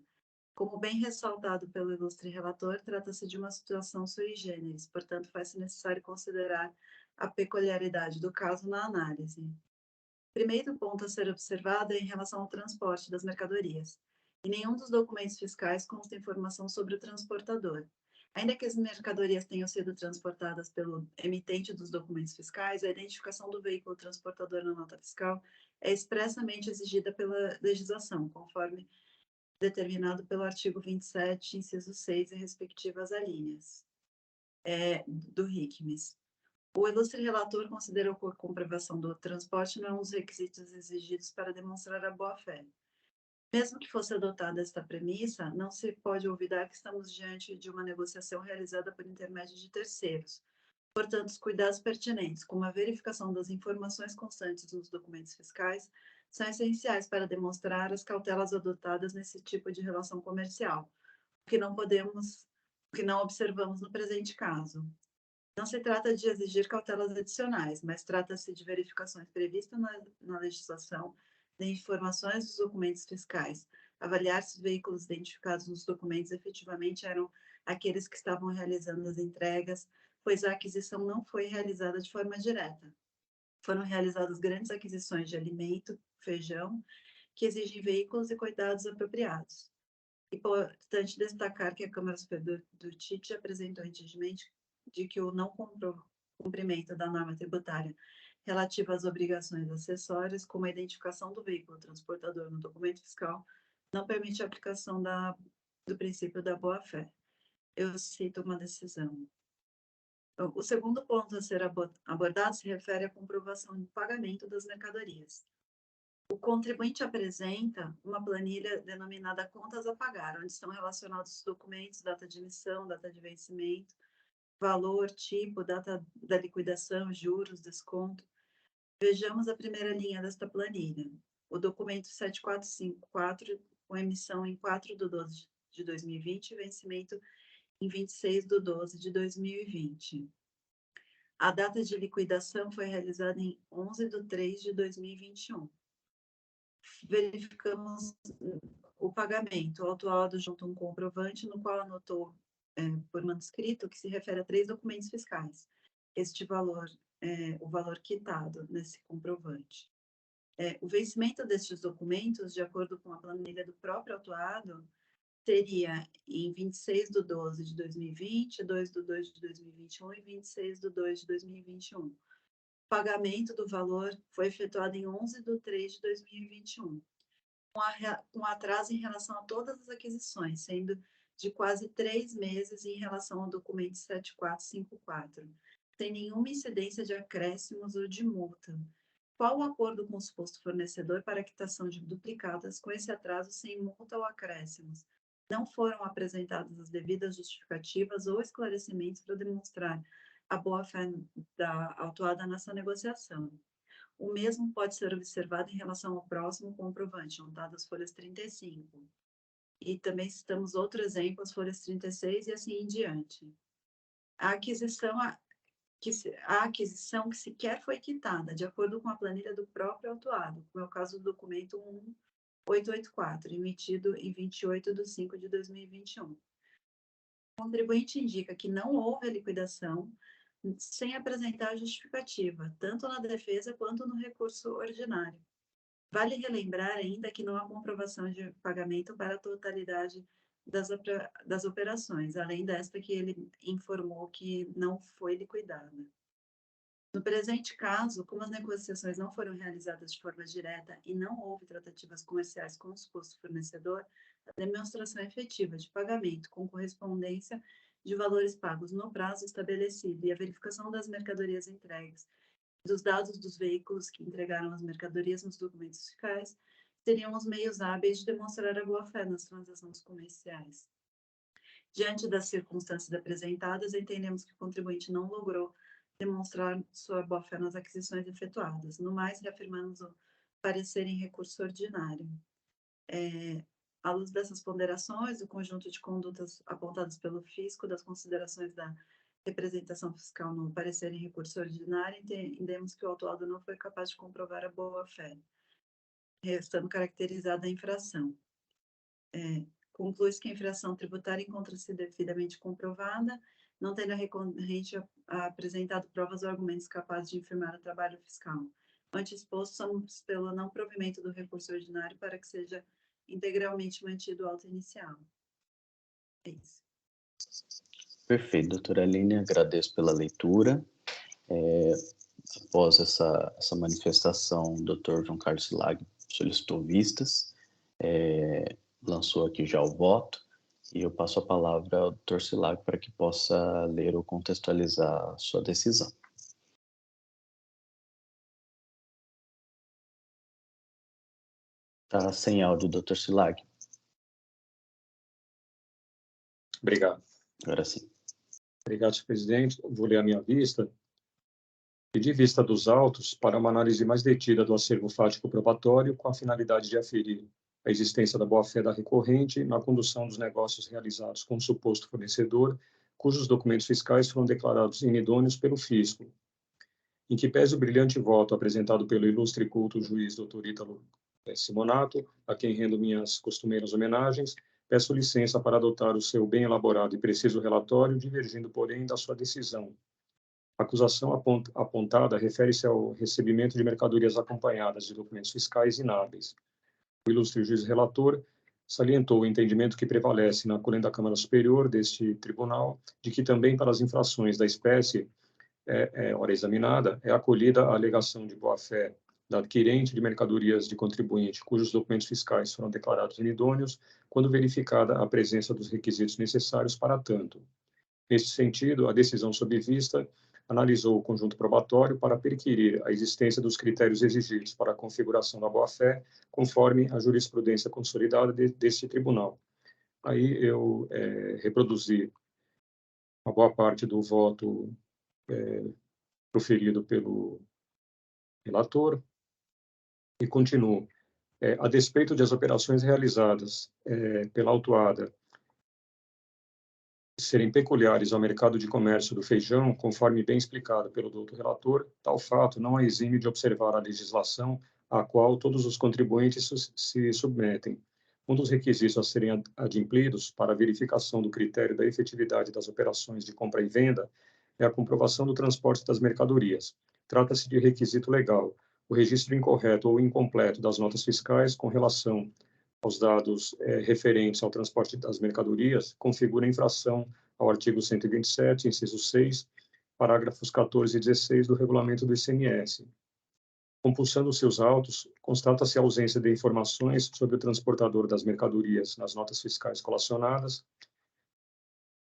Como bem ressaltado pelo ilustre relator, trata-se de uma situação sui generis, portanto, faz-se necessário considerar a peculiaridade do caso na análise. Primeiro ponto a ser observado é em relação ao transporte das mercadorias. Em nenhum dos documentos fiscais consta informação sobre o transportador. Ainda que as mercadorias tenham sido transportadas pelo emitente dos documentos fiscais, a identificação do veículo transportador na nota fiscal é expressamente exigida pela legislação, conforme determinado pelo artigo 27, inciso 6, e respectivas alíneas do RICMES. O ilustre relator considerou que a comprovação do transporte não é um dos requisitos exigidos para demonstrar a boa-fé. Mesmo que fosse adotada esta premissa, não se pode olvidar que estamos diante de uma negociação realizada por intermédio de terceiros. Portanto, os cuidados pertinentes, como a verificação das informações constantes nos documentos fiscais, são essenciais para demonstrar as cautelas adotadas nesse tipo de relação comercial, o que não observamos no presente caso. Não se trata de exigir cautelas adicionais, mas trata-se de verificações previstas na legislação de informações dos documentos fiscais, avaliar se os veículos identificados nos documentos efetivamente eram aqueles que estavam realizando as entregas, pois a aquisição não foi realizada de forma direta. Foram realizadas grandes aquisições de alimento, feijão, que exigem veículos e cuidados apropriados. Importante destacar que a Câmara Superior do TIT apresentou entendimento de que o não cumprimento da norma tributária relativa às obrigações acessórias, como a identificação do veículo transportador no documento fiscal, não permite a aplicação do princípio da boa-fé. Eu cito uma decisão. O segundo ponto a ser abordado se refere à comprovação do pagamento das mercadorias. O contribuinte apresenta uma planilha denominada Contas a Pagar, onde estão relacionados os documentos, data de emissão, data de vencimento, valor, tipo, data da liquidação, juros, desconto. Vejamos a primeira linha desta planilha. O documento 7454, com emissão em 4/12 de 2020 e vencimento em 26/12 de 2020. A data de liquidação foi realizada em 11/3 de 2021. Verificamos o pagamento. O autuado junto a um comprovante, no qual anotou por manuscrito, que se refere a 3 documentos fiscais. Este valor o valor quitado nesse comprovante. O vencimento destes documentos, de acordo com a planilha do próprio autuado, seria em 26/12 de 2020, 2/2 de 2021 e 26/2 de 2021. O pagamento do valor foi efetuado em 11/3 de 2021, com atraso em relação a todas as aquisições, sendo de quase 3 meses em relação ao documento 7454, sem nenhuma incidência de acréscimos ou de multa. Qual o acordo com o suposto fornecedor para a quitação de duplicadas com esse atraso sem multa ou acréscimos? Não foram apresentadas as devidas justificativas ou esclarecimentos para demonstrar a boa-fé da autuada nessa negociação. O mesmo pode ser observado em relação ao próximo comprovante, notado as folhas 35. E também citamos outro exemplo, as folhas 36 e assim em diante. A aquisição que sequer foi quitada, de acordo com a planilha do próprio autuado, como é o caso do documento 1884, emitido em 28/5 de 2021. O contribuinte indica que não houve a liquidação sem apresentar a justificativa, tanto na defesa quanto no recurso ordinário. Vale relembrar ainda que não há comprovação de pagamento para a totalidade das operações, além desta que ele informou que não foi liquidada. No presente caso, como as negociações não foram realizadas de forma direta e não houve tratativas comerciais com o suposto fornecedor, a demonstração efetiva de pagamento com correspondência de valores pagos no prazo estabelecido e a verificação das mercadorias entregues, dos dados dos veículos que entregaram as mercadorias nos documentos fiscais, seriam os meios hábeis de demonstrar a boa-fé nas transações comerciais. Diante das circunstâncias apresentadas, entendemos que o contribuinte não logrou demonstrar sua boa-fé nas aquisições efetuadas. No mais, reafirmamos o parecer em recurso ordinário. À luz dessas ponderações, o conjunto de condutas apontadas pelo fisco, das considerações da representação fiscal no parecer em recurso ordinário, entendemos que o autuado não foi capaz de comprovar a boa-fé, restando caracterizada a infração. Conclui-se que a infração tributária encontra-se devidamente comprovada, não tendo a recorrente apresentado provas ou argumentos capazes de infirmar o trabalho fiscal. Ante exposto, somos pelo não provimento do recurso ordinário para que seja integralmente mantido o auto inicial. É isso.
Perfeito, doutora Aline, agradeço pela leitura. Após essa manifestação, o doutor João Carlos Silag solicitou vistas, lançou aqui já o voto, e eu passo a palavra ao doutor Silag para que possa ler ou contextualizar a sua decisão. Está sem áudio, doutor Silag.
Obrigado.
Agora sim.
Obrigado, senhor presidente. Vou ler a minha vista. Pedi vista dos autos para uma análise mais detida do acervo fático probatório, com a finalidade de aferir a existência da boa-fé da recorrente na condução dos negócios realizados com o suposto fornecedor, cujos documentos fiscais foram declarados inidôneos pelo fisco. Em que pese o brilhante voto apresentado pelo ilustre e culto juiz Dr. Ítalo Simonato, a quem rendo minhas costumeiras homenagens, peço licença para adotar o seu bem elaborado e preciso relatório, divergindo, porém, da sua decisão. A acusação apontada refere-se ao recebimento de mercadorias acompanhadas de documentos fiscais inábeis. O ilustre juiz relator salientou o entendimento que prevalece na colenda da Câmara Superior deste tribunal, de que também para as infrações da espécie, ora examinada, é acolhida a alegação de boa-fé da adquirente de mercadorias de contribuinte cujos documentos fiscais foram declarados inidôneos, quando verificada a presença dos requisitos necessários para tanto. Neste sentido, a decisão sob vista analisou o conjunto probatório para perquirir a existência dos critérios exigidos para a configuração da boa-fé, conforme a jurisprudência consolidada deste tribunal. Aí eu reproduzi uma boa parte do voto proferido pelo relator e continuo. A despeito das operações realizadas pela autuada serem peculiares ao mercado de comércio do feijão, conforme bem explicado pelo doutor relator, tal fato não a exime de observar a legislação à qual todos os contribuintes se submetem. Um dos requisitos a serem adimplidos para a verificação do critério da efetividade das operações de compra e venda é a comprovação do transporte das mercadorias. Trata-se de requisito legal. O registro incorreto ou incompleto das notas fiscais com relação aos dados referentes ao transporte das mercadorias configura infração ao artigo 127, inciso 6, parágrafos 14 e 16 do regulamento do ICMS. Compulsando seus autos, constata-se a ausência de informações sobre o transportador das mercadorias nas notas fiscais colacionadas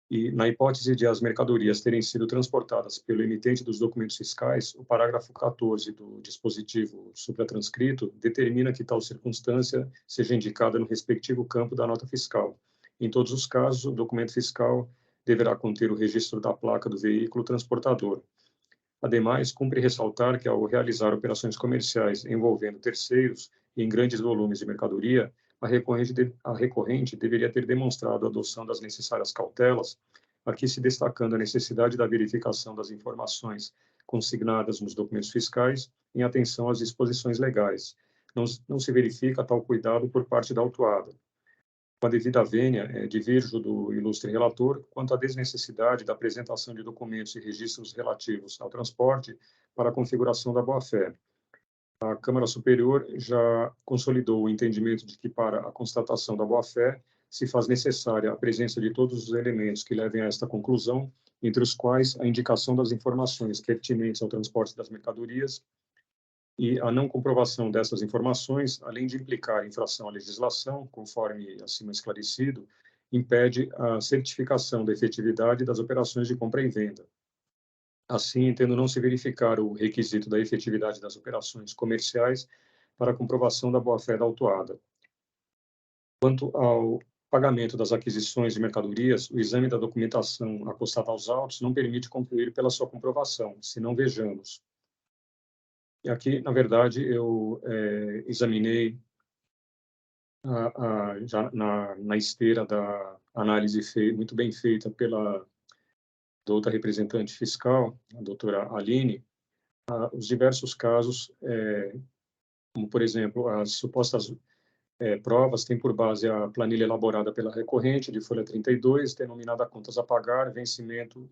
e, na hipótese de as mercadorias terem sido transportadas pelo emitente dos documentos fiscais, o parágrafo 14 do dispositivo supratranscrito determina que tal circunstância seja indicada no respectivo campo da nota fiscal. Em todos os casos, o documento fiscal deverá conter o registro da placa do veículo transportador. Ademais, cumpre ressaltar que, ao realizar operações comerciais envolvendo terceiros e em grandes volumes de mercadoria, a recorrente deveria ter demonstrado a adoção das necessárias cautelas, aqui se destacando a necessidade da verificação das informações consignadas nos documentos fiscais em atenção às disposições legais. Não se verifica tal cuidado por parte da autuada. Com a devida vênia, divirjo do ilustre relator quanto à desnecessidade da apresentação de documentos e registros relativos ao transporte para a configuração da boa-fé. A Câmara Superior já consolidou o entendimento de que, para a constatação da boa-fé, se faz necessária a presença de todos os elementos que levem a esta conclusão, entre os quais a indicação das informações pertinentes ao transporte das mercadorias e a não comprovação dessas informações, além de implicar infração à legislação, conforme acima esclarecido, impede a certificação da efetividade das operações de compra e venda. Assim, tendo não se verificar o requisito da efetividade das operações comerciais para a comprovação da boa-fé da autuada. Quanto ao pagamento das aquisições de mercadorias, o exame da documentação acostada aos autos não permite concluir pela sua comprovação, se não vejamos. E aqui, na verdade, eu examinei já na esteira da análise muito bem feita pela outra representante fiscal, a doutora Aline, os diversos casos, como, por exemplo, as supostas provas tem por base a planilha elaborada pela recorrente, de folha 32, denominada Contas a Pagar, vencimento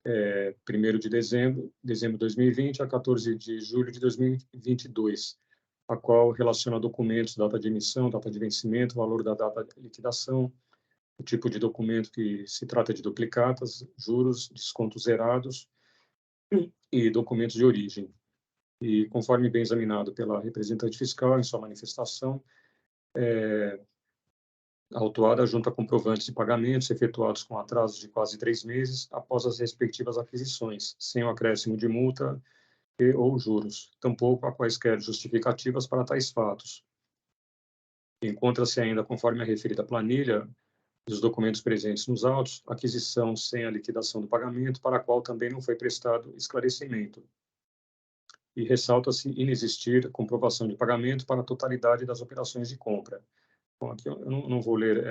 1º de dezembro de 2020 a 14 de julho de 2022, a qual relaciona documentos, data de emissão, data de vencimento, valor da data de liquidação, o tipo de documento que se trata de duplicatas, juros, descontos zerados e documentos de origem. E conforme bem examinado pela representante fiscal em sua manifestação, autuada junta comprovantes de pagamentos efetuados com atraso de quase 3 meses após as respectivas aquisições, sem o acréscimo de multa ou juros, tampouco há quaisquer justificativas para tais fatos. Encontra-se ainda, conforme a referida planilha, dos documentos presentes nos autos, aquisição sem a liquidação do pagamento, para a qual também não foi prestado esclarecimento. E ressalta-se inexistir comprovação de pagamento para a totalidade das operações de compra. Bom, aqui eu não vou ler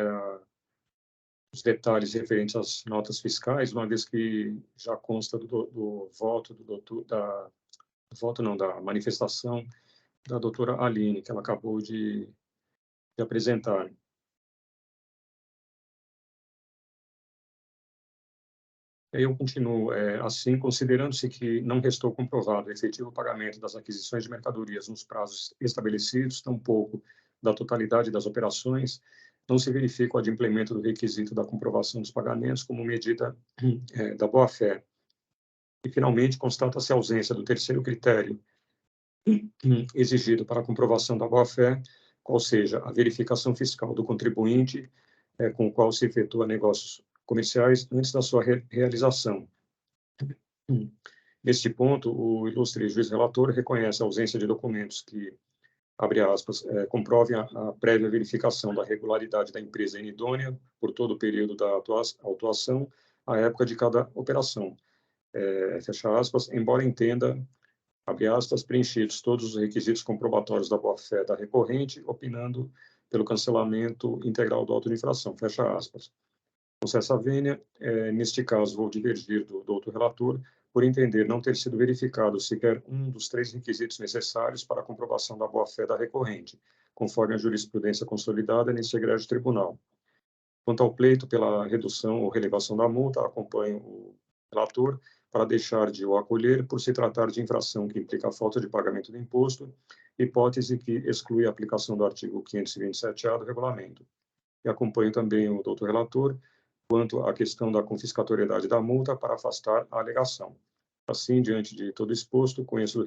os detalhes referentes às notas fiscais, uma vez que já consta do voto da manifestação da doutora Aline, que ela acabou de apresentar. Aí eu continuo, assim, considerando-se que não restou comprovado o efetivo pagamento das aquisições de mercadorias nos prazos estabelecidos, tampouco da totalidade das operações, não se verifica o adimplemento do requisito da comprovação dos pagamentos como medida da boa-fé. E, finalmente, constata-se a ausência do terceiro critério exigido para a comprovação da boa-fé, qual seja a verificação fiscal do contribuinte com o qual se efetua negócios comerciais antes da sua realização. Neste ponto, o ilustre juiz relator reconhece a ausência de documentos que, abre aspas, comprovem a prévia verificação da regularidade da empresa inidônea por todo o período da autuação, à época de cada operação. Fecha aspas, embora entenda, abre aspas, preenchidos todos os requisitos comprobatórios da boa-fé da recorrente, opinando pelo cancelamento integral do auto de infração, fecha aspas. Concessa vênia, neste caso, vou divergir do doutor relator, por entender não ter sido verificado sequer um dos 3 requisitos necessários para a comprovação da boa-fé da recorrente, conforme a jurisprudência consolidada neste egrégio tribunal. Quanto ao pleito pela redução ou relevação da multa, acompanho o relator para deixar de o acolher por se tratar de infração que implica a falta de pagamento do imposto, hipótese que exclui a aplicação do artigo 527-A do regulamento. E acompanho também o doutor relator quanto à questão da confiscatoriedade da multa para afastar a alegação. Assim, diante de todo exposto, conheço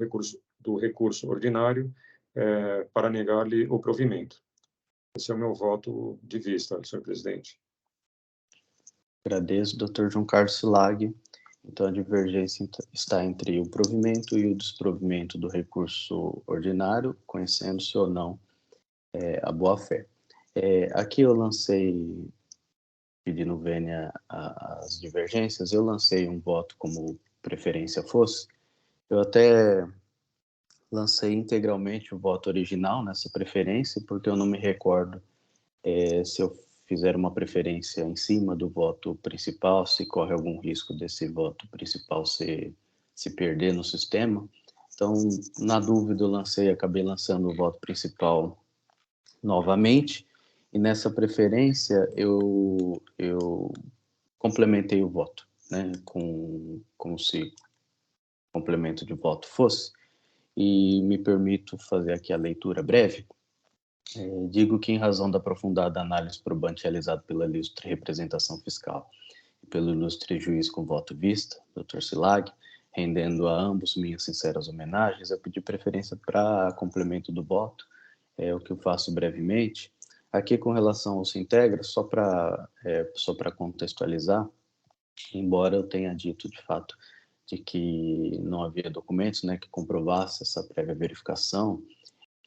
do recurso ordinário para negar-lhe o provimento. Esse é o meu voto de vista, senhor presidente.
Agradeço, Dr. João Carlos Silag. Então, a divergência está entre o provimento e o desprovimento do recurso ordinário, conhecendo-se ou não a boa-fé. Aqui eu lancei, pedindo vênia às divergências, eu lancei um voto como preferência fosse. Eu até lancei integralmente o voto original nessa preferência, porque eu não me recordo se eu fizer uma preferência em cima do voto principal, se corre algum risco desse voto principal se perder no sistema. Então, na dúvida, acabei lançando o voto principal novamente, e nessa preferência eu complementei o voto, né, como se complemento de voto fosse, e me permito fazer aqui a leitura breve. Digo que, em razão da aprofundada análise probante realizada pela ilustre representação fiscal e pelo ilustre juiz com voto vista, Dr. Silag, rendendo a ambos minhas sinceras homenagens, eu pedi preferência para complemento do voto, o que eu faço brevemente. Aqui, com relação ao Sintegra, só para contextualizar, embora eu tenha dito, de fato, de que não havia documentos, né, que comprovasse essa prévia verificação,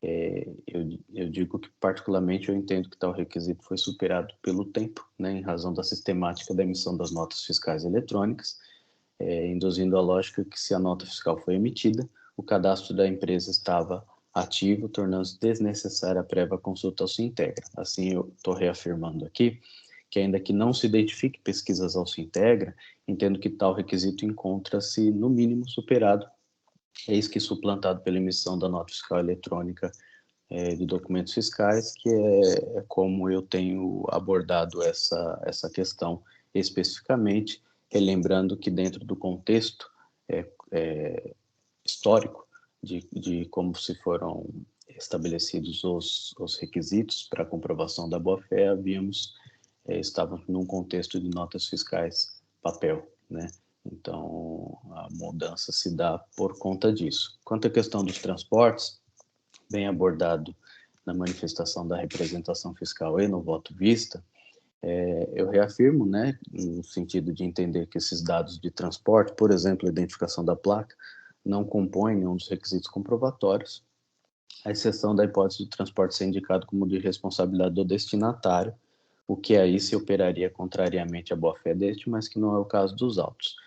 eu digo que, particularmente, eu entendo que tal requisito foi superado pelo tempo, né, em razão da sistemática da emissão das notas fiscais eletrônicas, induzindo a lógica que, se a nota fiscal foi emitida, o cadastro da empresa estava ativo, tornando-se desnecessária a prévia consulta ao Sintegra. Assim, eu estou reafirmando aqui que, ainda que não se identifique pesquisas ao Sintegra, entendo que tal requisito encontra-se, no mínimo, superado, eis que suplantado pela emissão da nota fiscal eletrônica de documentos fiscais, que é como eu tenho abordado essa questão especificamente, relembrando que dentro do contexto histórico de como se foram estabelecidos os requisitos para a comprovação da boa-fé, estávamos num contexto de notas fiscais papel, né? Então, a mudança se dá por conta disso. Quanto à questão dos transportes, bem abordado na manifestação da representação fiscal e no voto vista, eu reafirmo, né, no sentido de entender que esses dados de transporte, por exemplo, a identificação da placa, não compõem nenhum dos requisitos comprovatórios, à exceção da hipótese de transporte ser indicado como de responsabilidade do destinatário, o que aí se operaria contrariamente à boa-fé deste, mas que não é o caso dos autos.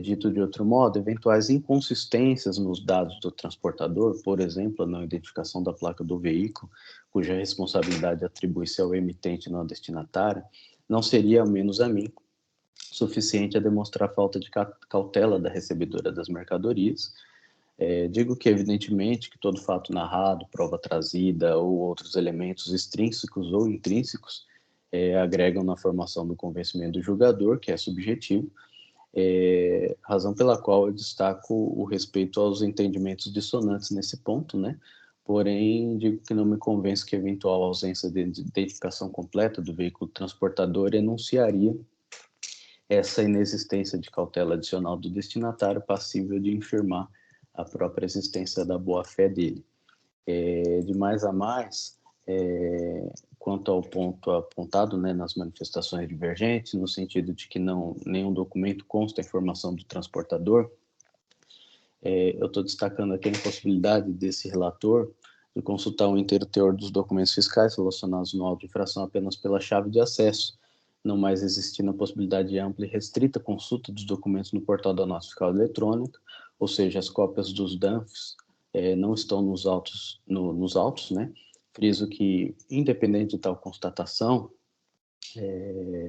Dito de outro modo, eventuais inconsistências nos dados do transportador, por exemplo, na identificação da placa do veículo, cuja responsabilidade atribui-se ao emitente e não ao destinatário, não seria, ao menos a mim, suficiente a demonstrar falta de cautela da recebedora das mercadorias. Digo que, evidentemente, que todo fato narrado, prova trazida ou outros elementos extrínsecos ou intrínsecos agregam na formação do convencimento do julgador, que é subjetivo, razão pela qual eu destaco o respeito aos entendimentos dissonantes nesse ponto, né? Porém, digo que não me convence que a eventual ausência de identificação completa do veículo transportador enunciaria essa inexistência de cautela adicional do destinatário passível de infirmar a própria existência da boa-fé dele. De mais a mais, quanto ao ponto apontado, né, nas manifestações divergentes, no sentido de que nenhum documento consta a informação do transportador, eu estou destacando aqui a impossibilidade desse relator de consultar o inteiro teor dos documentos fiscais relacionados no auto de infração apenas pela chave de acesso, não mais existindo a possibilidade de ampla e restrita consulta dos documentos no portal da nota fiscal eletrônica, ou seja, as cópias dos DANFs não estão nos autos, né? Friso que, independente de tal constatação,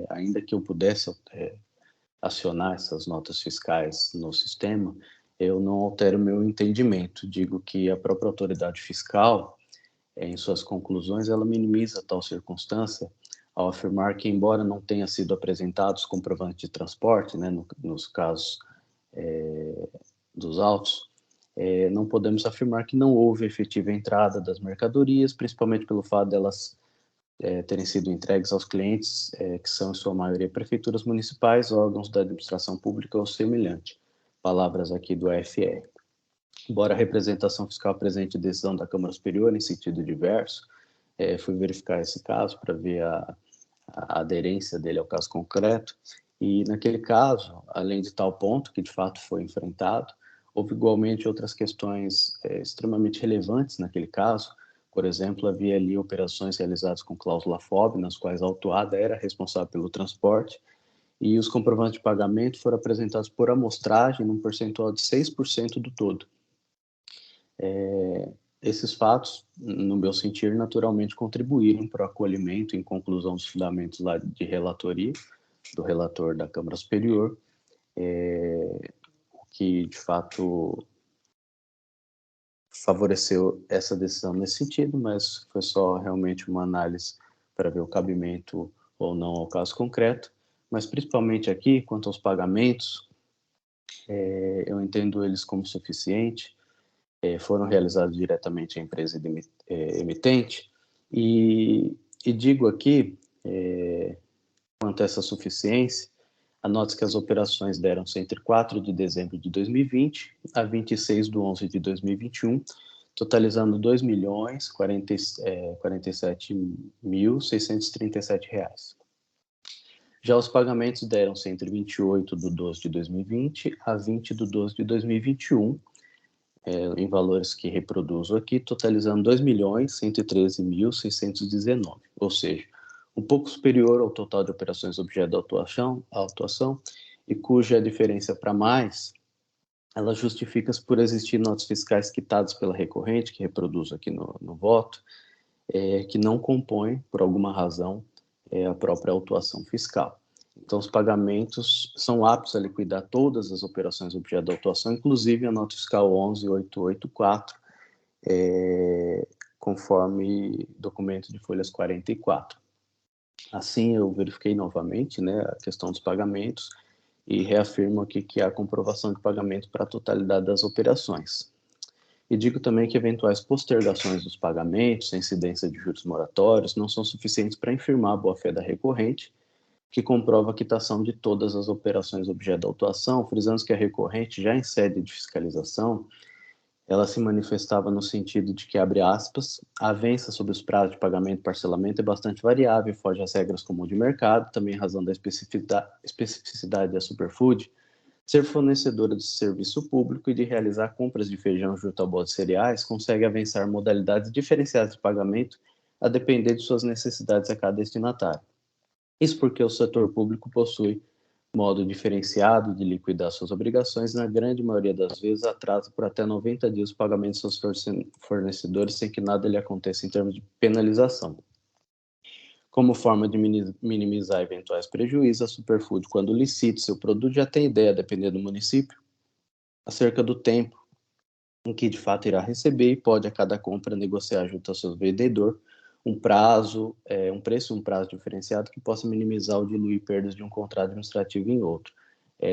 ainda que eu pudesse acionar essas notas fiscais no sistema, eu não altero meu entendimento. Digo que a própria autoridade fiscal, em suas conclusões, ela minimiza tal circunstância ao afirmar que, embora não tenha sido apresentados comprovantes de transporte, né, nos casos dos autos, não podemos afirmar que não houve efetiva entrada das mercadorias, principalmente pelo fato delas terem sido entregues aos clientes, que são, em sua maioria, prefeituras municipais, órgãos da administração pública ou semelhante. Palavras aqui do AFR. Embora a representação fiscal presente decisão da Câmara Superior em sentido diverso, fui verificar esse caso para ver a aderência dele ao caso concreto, e naquele caso, além de tal ponto, que de fato foi enfrentado, houve igualmente outras questões extremamente relevantes naquele caso. Por exemplo, havia ali operações realizadas com cláusula FOB, nas quais a autuada era responsável pelo transporte, e os comprovantes de pagamento foram apresentados por amostragem num percentual de 6% do todo. Esses fatos, no meu sentir, naturalmente contribuíram para o acolhimento em conclusão dos fundamentos lá de relatoria, do relator da Câmara Superior, que, de fato, favoreceu essa decisão nesse sentido, mas foi só realmente uma análise para ver o cabimento ou não ao caso concreto. Mas, principalmente aqui, quanto aos pagamentos, eu entendo eles como suficiente, foram realizados diretamente à empresa emitente, e digo aqui, quanto a essa suficiência, anote que as operações deram-se entre 4 de dezembro de 2020 a 26 de 11 de 2021, totalizando R$ 2.047.637. Já os pagamentos deram-se entre 28 de 12 de 2020 a 20 de 12 de 2021, em valores que reproduzo aqui, totalizando R$ 2.113.619, ou seja, um pouco superior ao total de operações objeto da autuação, e cuja diferença para mais, ela justifica-se por existir notas fiscais quitadas pela recorrente, que reproduzo aqui no voto, que não compõem, por alguma razão, a própria autuação fiscal. Então, os pagamentos são aptos a liquidar todas as operações objeto da autuação, inclusive a nota fiscal 11.884, conforme documento de folhas 44. Assim, eu verifiquei novamente, né, a questão dos pagamentos e reafirmo aqui que há comprovação de pagamento para a totalidade das operações. E digo também que eventuais postergações dos pagamentos, incidência de juros moratórios, não são suficientes para infirmar a boa-fé da recorrente, que comprova a quitação de todas as operações objeto da autuação, frisando que a recorrente, já em sede de fiscalização, ela se manifestava no sentido de que, abre aspas, a avença sobre os prazos de pagamento e parcelamento é bastante variável e foge às regras comuns de mercado, também em razão da especificidade da Superfood, ser fornecedora de serviço público e de realizar compras de feijão junto ao bolo de cereais, consegue avançar modalidades diferenciadas de pagamento a depender de suas necessidades a cada destinatário. Isso porque o setor público possui modo diferenciado de liquidar suas obrigações e, na grande maioria das vezes, atrasa por até 90 dias o pagamento de seus fornecedores sem que nada lhe aconteça em termos de penalização. Como forma de minimizar eventuais prejuízos, a Superfood, quando licita seu produto, já tem ideia, dependendo do município, acerca do tempo em que de fato irá receber e pode, a cada compra, negociar junto ao seu vendedor um prazo, um preço e um prazo diferenciado que possa minimizar ou diluir perdas de um contrato administrativo em outro,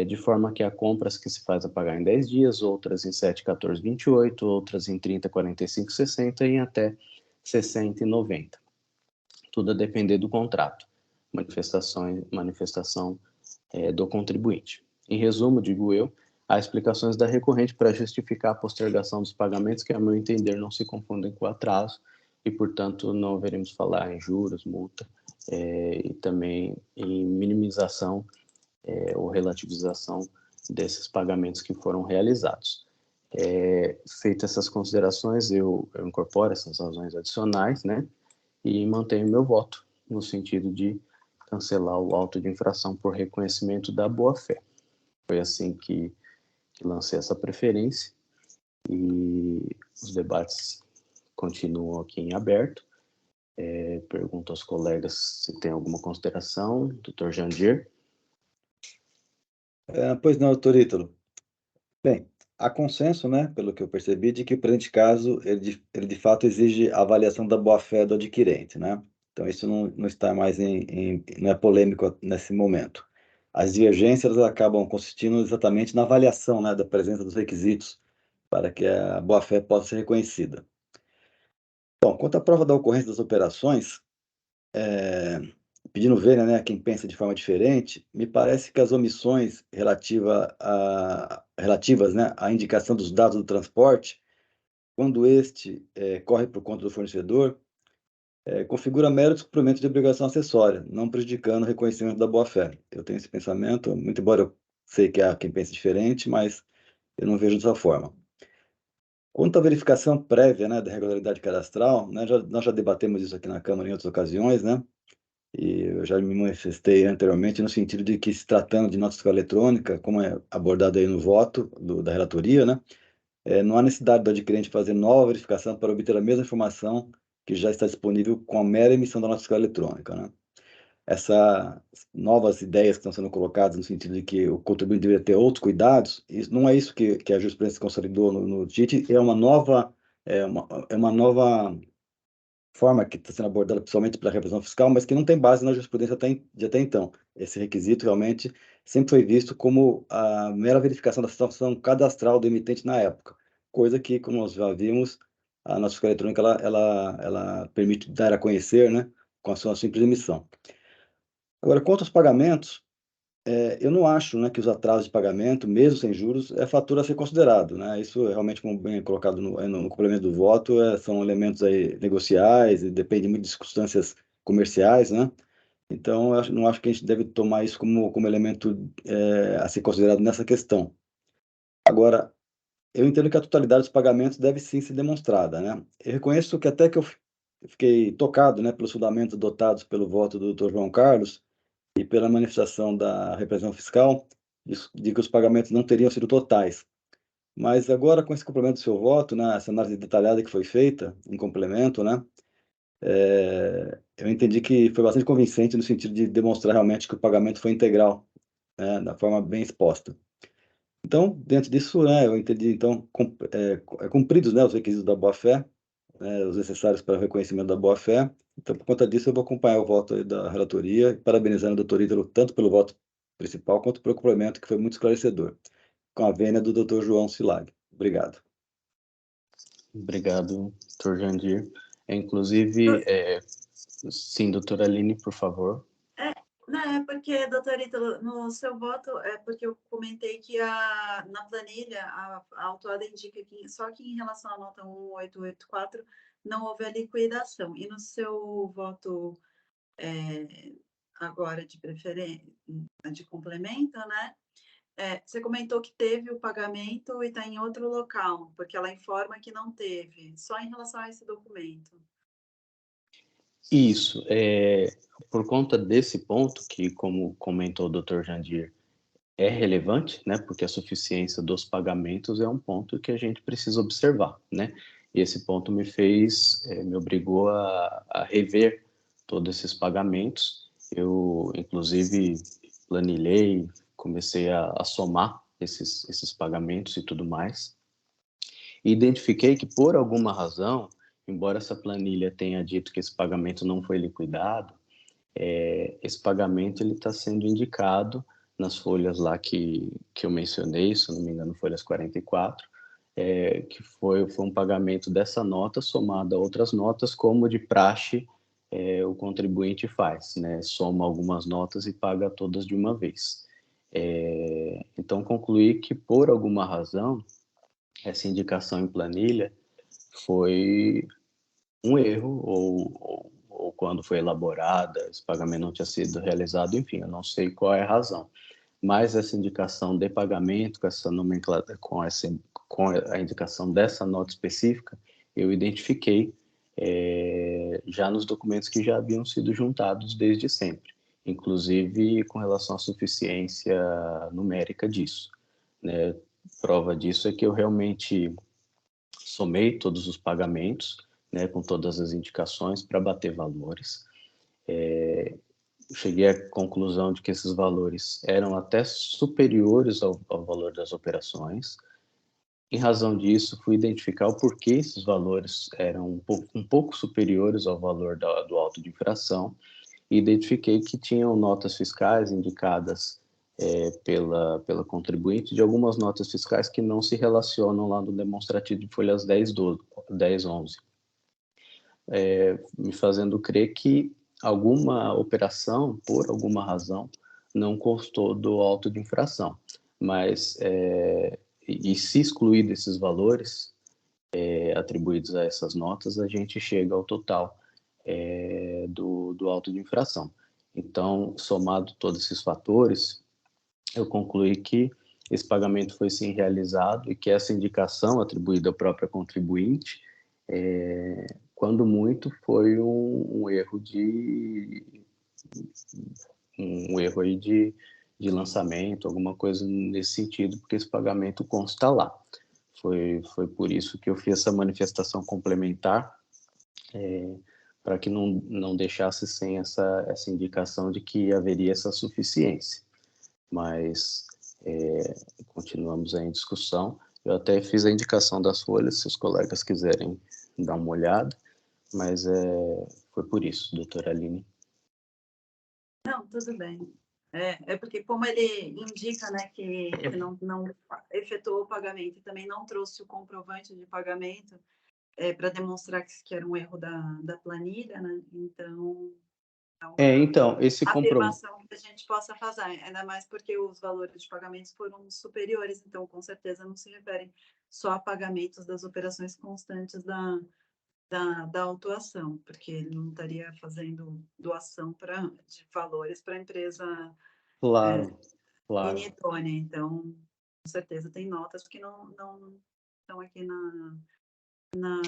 de forma que há compras que se faz a pagar em 10 dias, outras em 7, 14, 28, outras em 30, 45, 60 e em até 60 e 90. Tudo a depender do contrato, manifestação do contribuinte. Em resumo, digo eu, há explicações da recorrente para justificar a postergação dos pagamentos que, a meu entender, não se confundem com atraso e, portanto, não veremos falar em juros, multa e também em minimização ou relativização desses pagamentos que foram realizados. Feitas essas considerações, eu incorporo essas razões adicionais, né, e mantenho meu voto no sentido de cancelar o auto de infração por reconhecimento da boa-fé. Foi assim que lancei essa preferência e os debates continuam aqui em aberto. Pergunto aos colegas se tem alguma consideração. Dr. Jandir?
Pois não, doutor Ítalo. Bem, há consenso, né, pelo que eu percebi, de que o presente caso, ele de fato exige a avaliação da boa-fé do adquirente, né? Então, isso não está mais não é polêmico nesse momento. As divergências elas acabam consistindo exatamente na avaliação, né, da presença dos requisitos para que a boa-fé possa ser reconhecida. Bom, quanto à prova da ocorrência das operações, pedindo ver, né, quem pensa de forma diferente, me parece que as omissões relativas, né, à indicação dos dados do transporte, quando este corre por conta do fornecedor, configura mero descumprimento de obrigação acessória, não prejudicando o reconhecimento da boa-fé. Eu tenho esse pensamento, muito embora eu sei que há quem pense diferente, mas eu não vejo dessa forma. Quanto à verificação prévia, né, da regularidade cadastral, né, nós já debatemos isso aqui na Câmara em outras ocasiões, né, e eu já me manifestei anteriormente no sentido de que, se tratando de nota fiscal eletrônica, como é abordado aí no voto da relatoria, né, não há necessidade do adquirente fazer nova verificação para obter a mesma informação que já está disponível com a mera emissão da nota fiscal eletrônica, né. Essas novas ideias que estão sendo colocadas no sentido de que o contribuinte deveria ter outros cuidados, isso, não é isso que a jurisprudência consolidou no TIT, é uma nova forma que está sendo abordada principalmente pela representação fiscal, mas que não tem base na jurisprudência de até então. Esse requisito realmente sempre foi visto como a mera verificação da situação cadastral do emitente na época, coisa que, como nós já vimos, a nossa fiscal eletrônica ela permite dar a conhecer, né, com a sua simples emissão. Agora, quanto aos pagamentos, eu não acho, né, que os atrasos de pagamento, mesmo sem juros, é fator a ser considerado, né? Isso realmente, como bem colocado no complemento do voto, são elementos aí negociais e depende muito de circunstâncias comerciais, né? Então, eu não acho que a gente deve tomar isso como elemento a ser considerado nessa questão. Agora, eu entendo que a totalidade dos pagamentos deve sim ser demonstrada, né? Eu reconheço que até que eu fiquei tocado, né, pelos fundamentos adotados pelo voto do Dr. João Carlos, e pela manifestação da representação fiscal, de que os pagamentos não teriam sido totais. Mas agora, com esse complemento do seu voto, né, essa análise detalhada que foi feita, em complemento, né, eu entendi que foi bastante convincente no sentido de demonstrar realmente que o pagamento foi integral, né, da forma bem exposta. Então, dentro disso, né, eu entendi, então, cumpridos, né, os requisitos da boa-fé, né, os necessários para o reconhecimento da boa-fé. Então, por conta disso, eu vou acompanhar o voto aí da relatoria, parabenizando o doutor Ítalo tanto pelo voto principal quanto pelo complemento, que foi muito esclarecedor, com a vênia do doutor João Silag. Obrigado.
Obrigado, doutor Jandir. Inclusive, sim, doutora Aline, por favor.
Não, é porque, doutor Ítalo, no seu voto, é porque eu comentei que na planilha a autuada indica que só que em relação à nota 1884 não houve a liquidação. E no seu voto agora de preferência, de complemento, né? Você comentou que teve o pagamento e está em outro local, porque ela informa que não teve, só em relação a esse documento.
Isso, por conta desse ponto, que, como comentou o doutor Jandir, é relevante, né, porque a suficiência dos pagamentos é um ponto que a gente precisa observar, né, e esse ponto me obrigou a rever todos esses pagamentos. Eu, inclusive, planilhei, comecei a somar esses pagamentos e tudo mais, e identifiquei que, por alguma razão, embora essa planilha tenha dito que esse pagamento não foi liquidado, esse pagamento ele está sendo indicado nas folhas lá que eu mencionei, se não me engano, folhas 44, que foi um pagamento dessa nota somado a outras notas, como de praxe o contribuinte faz, né? Soma algumas notas e paga todas de uma vez. Então, concluí que, por alguma razão, essa indicação em planilha foi um erro, ou quando foi elaborada, esse pagamento não tinha sido realizado, enfim, eu não sei qual é a razão. Mas essa indicação de pagamento, com essa nomenclatura, com a indicação dessa nota específica, eu identifiquei já nos documentos que já haviam sido juntados desde sempre, inclusive com relação à suficiência numérica disso, né? Prova disso é que eu realmente somei todos os pagamentos, né, com todas as indicações para bater valores. Cheguei à conclusão de que esses valores eram até superiores ao valor das operações. Em razão disso, fui identificar o porquê esses valores eram um pouco superiores ao valor do auto de infração e identifiquei que tinham notas fiscais indicadas pela contribuinte de algumas notas fiscais que não se relacionam lá no demonstrativo de folhas 10, 11, me fazendo crer que alguma operação, por alguma razão, não constou do auto de infração. Mas, e se excluir desses valores atribuídos a essas notas, a gente chega ao total do auto de infração. Então, somado todos esses fatores, eu concluí que esse pagamento foi sim realizado e que essa indicação atribuída à própria contribuinte, quando muito, foi um erro aí de lançamento, alguma coisa nesse sentido, porque esse pagamento consta lá. Foi por isso que eu fiz essa manifestação complementar, para que não deixasse sem essa indicação de que haveria essa suficiência. Mas continuamos aí em discussão. Eu até fiz a indicação das folhas, se os colegas quiserem dar uma olhada, mas foi por isso, doutora Aline.
Não, tudo bem. Porque como ele indica, né, que não efetuou o pagamento e também não trouxe o comprovante de pagamento para demonstrar que era um erro da planilha, né? Então,
então, esse
afirmação que a gente possa fazer, ainda mais porque os valores de pagamentos foram superiores, então com certeza não se referem só a pagamentos das operações constantes da autuação, porque ele não estaria fazendo doação de valores para a empresa
claro.
inidônea. Então, com certeza tem notas que não estão aqui na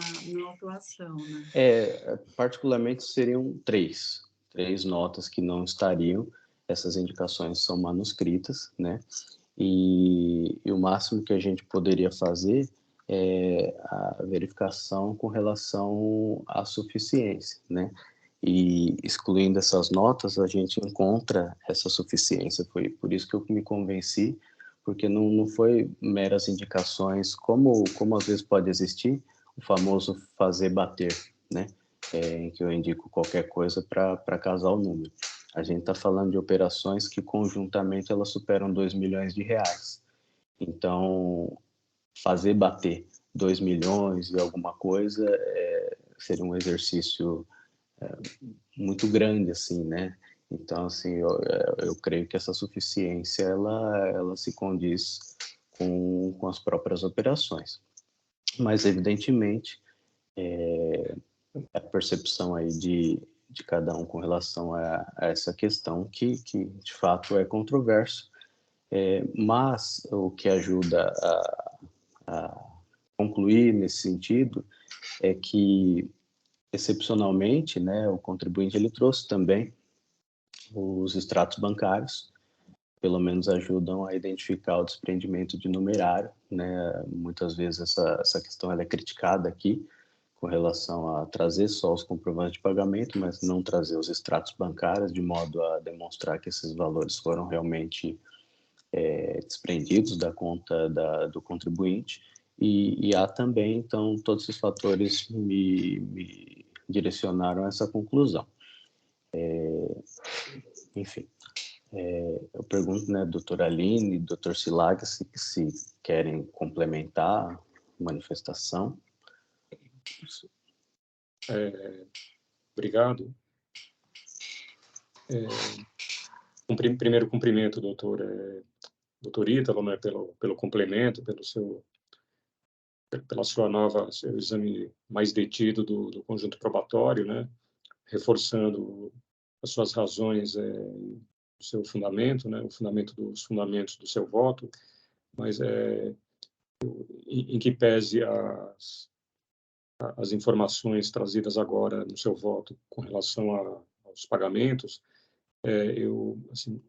autuação, né?
Particularmente seriam três notas que não estariam, essas indicações são manuscritas, né? E o máximo que a gente poderia fazer é a verificação com relação à suficiência, né? E excluindo essas notas, a gente encontra essa suficiência. Foi por isso que eu me convenci, porque não foi meras indicações, como às vezes pode existir, o famoso fazer bater, né? Em que eu indico qualquer coisa para casar o número. A gente está falando de operações que conjuntamente elas superam 2 milhões de reais. Então, fazer bater 2 milhões e alguma coisa seria um exercício muito grande, assim, né? Então, assim, eu creio que essa suficiência, ela se condiz com as próprias operações. Mas, evidentemente, a percepção aí de cada um com relação a essa questão que de fato é controverso, mas o que ajuda a concluir nesse sentido é que, excepcionalmente, né, o contribuinte ele trouxe também os extratos bancários, pelo menos ajudam a identificar o desprendimento de numerário, né? Muitas vezes essa questão ela é criticada aqui, com relação a trazer só os comprovantes de pagamento, mas não trazer os extratos bancários, de modo a demonstrar que esses valores foram realmente desprendidos da conta do contribuinte. E há também, então, todos esses fatores me direcionaram a essa conclusão. Enfim, eu pergunto, né, doutora Aline e doutor Silaga, se querem complementar a manifestação.
Obrigado. Primeiro cumprimento, doutor Ítalo, né, pelo complemento, pela seu exame mais detido do conjunto probatório, né, reforçando as suas razões, o seu fundamento, né, o fundamento dos fundamentos do seu voto, mas em que pese as informações trazidas agora no seu voto com relação aos pagamentos, eu assim,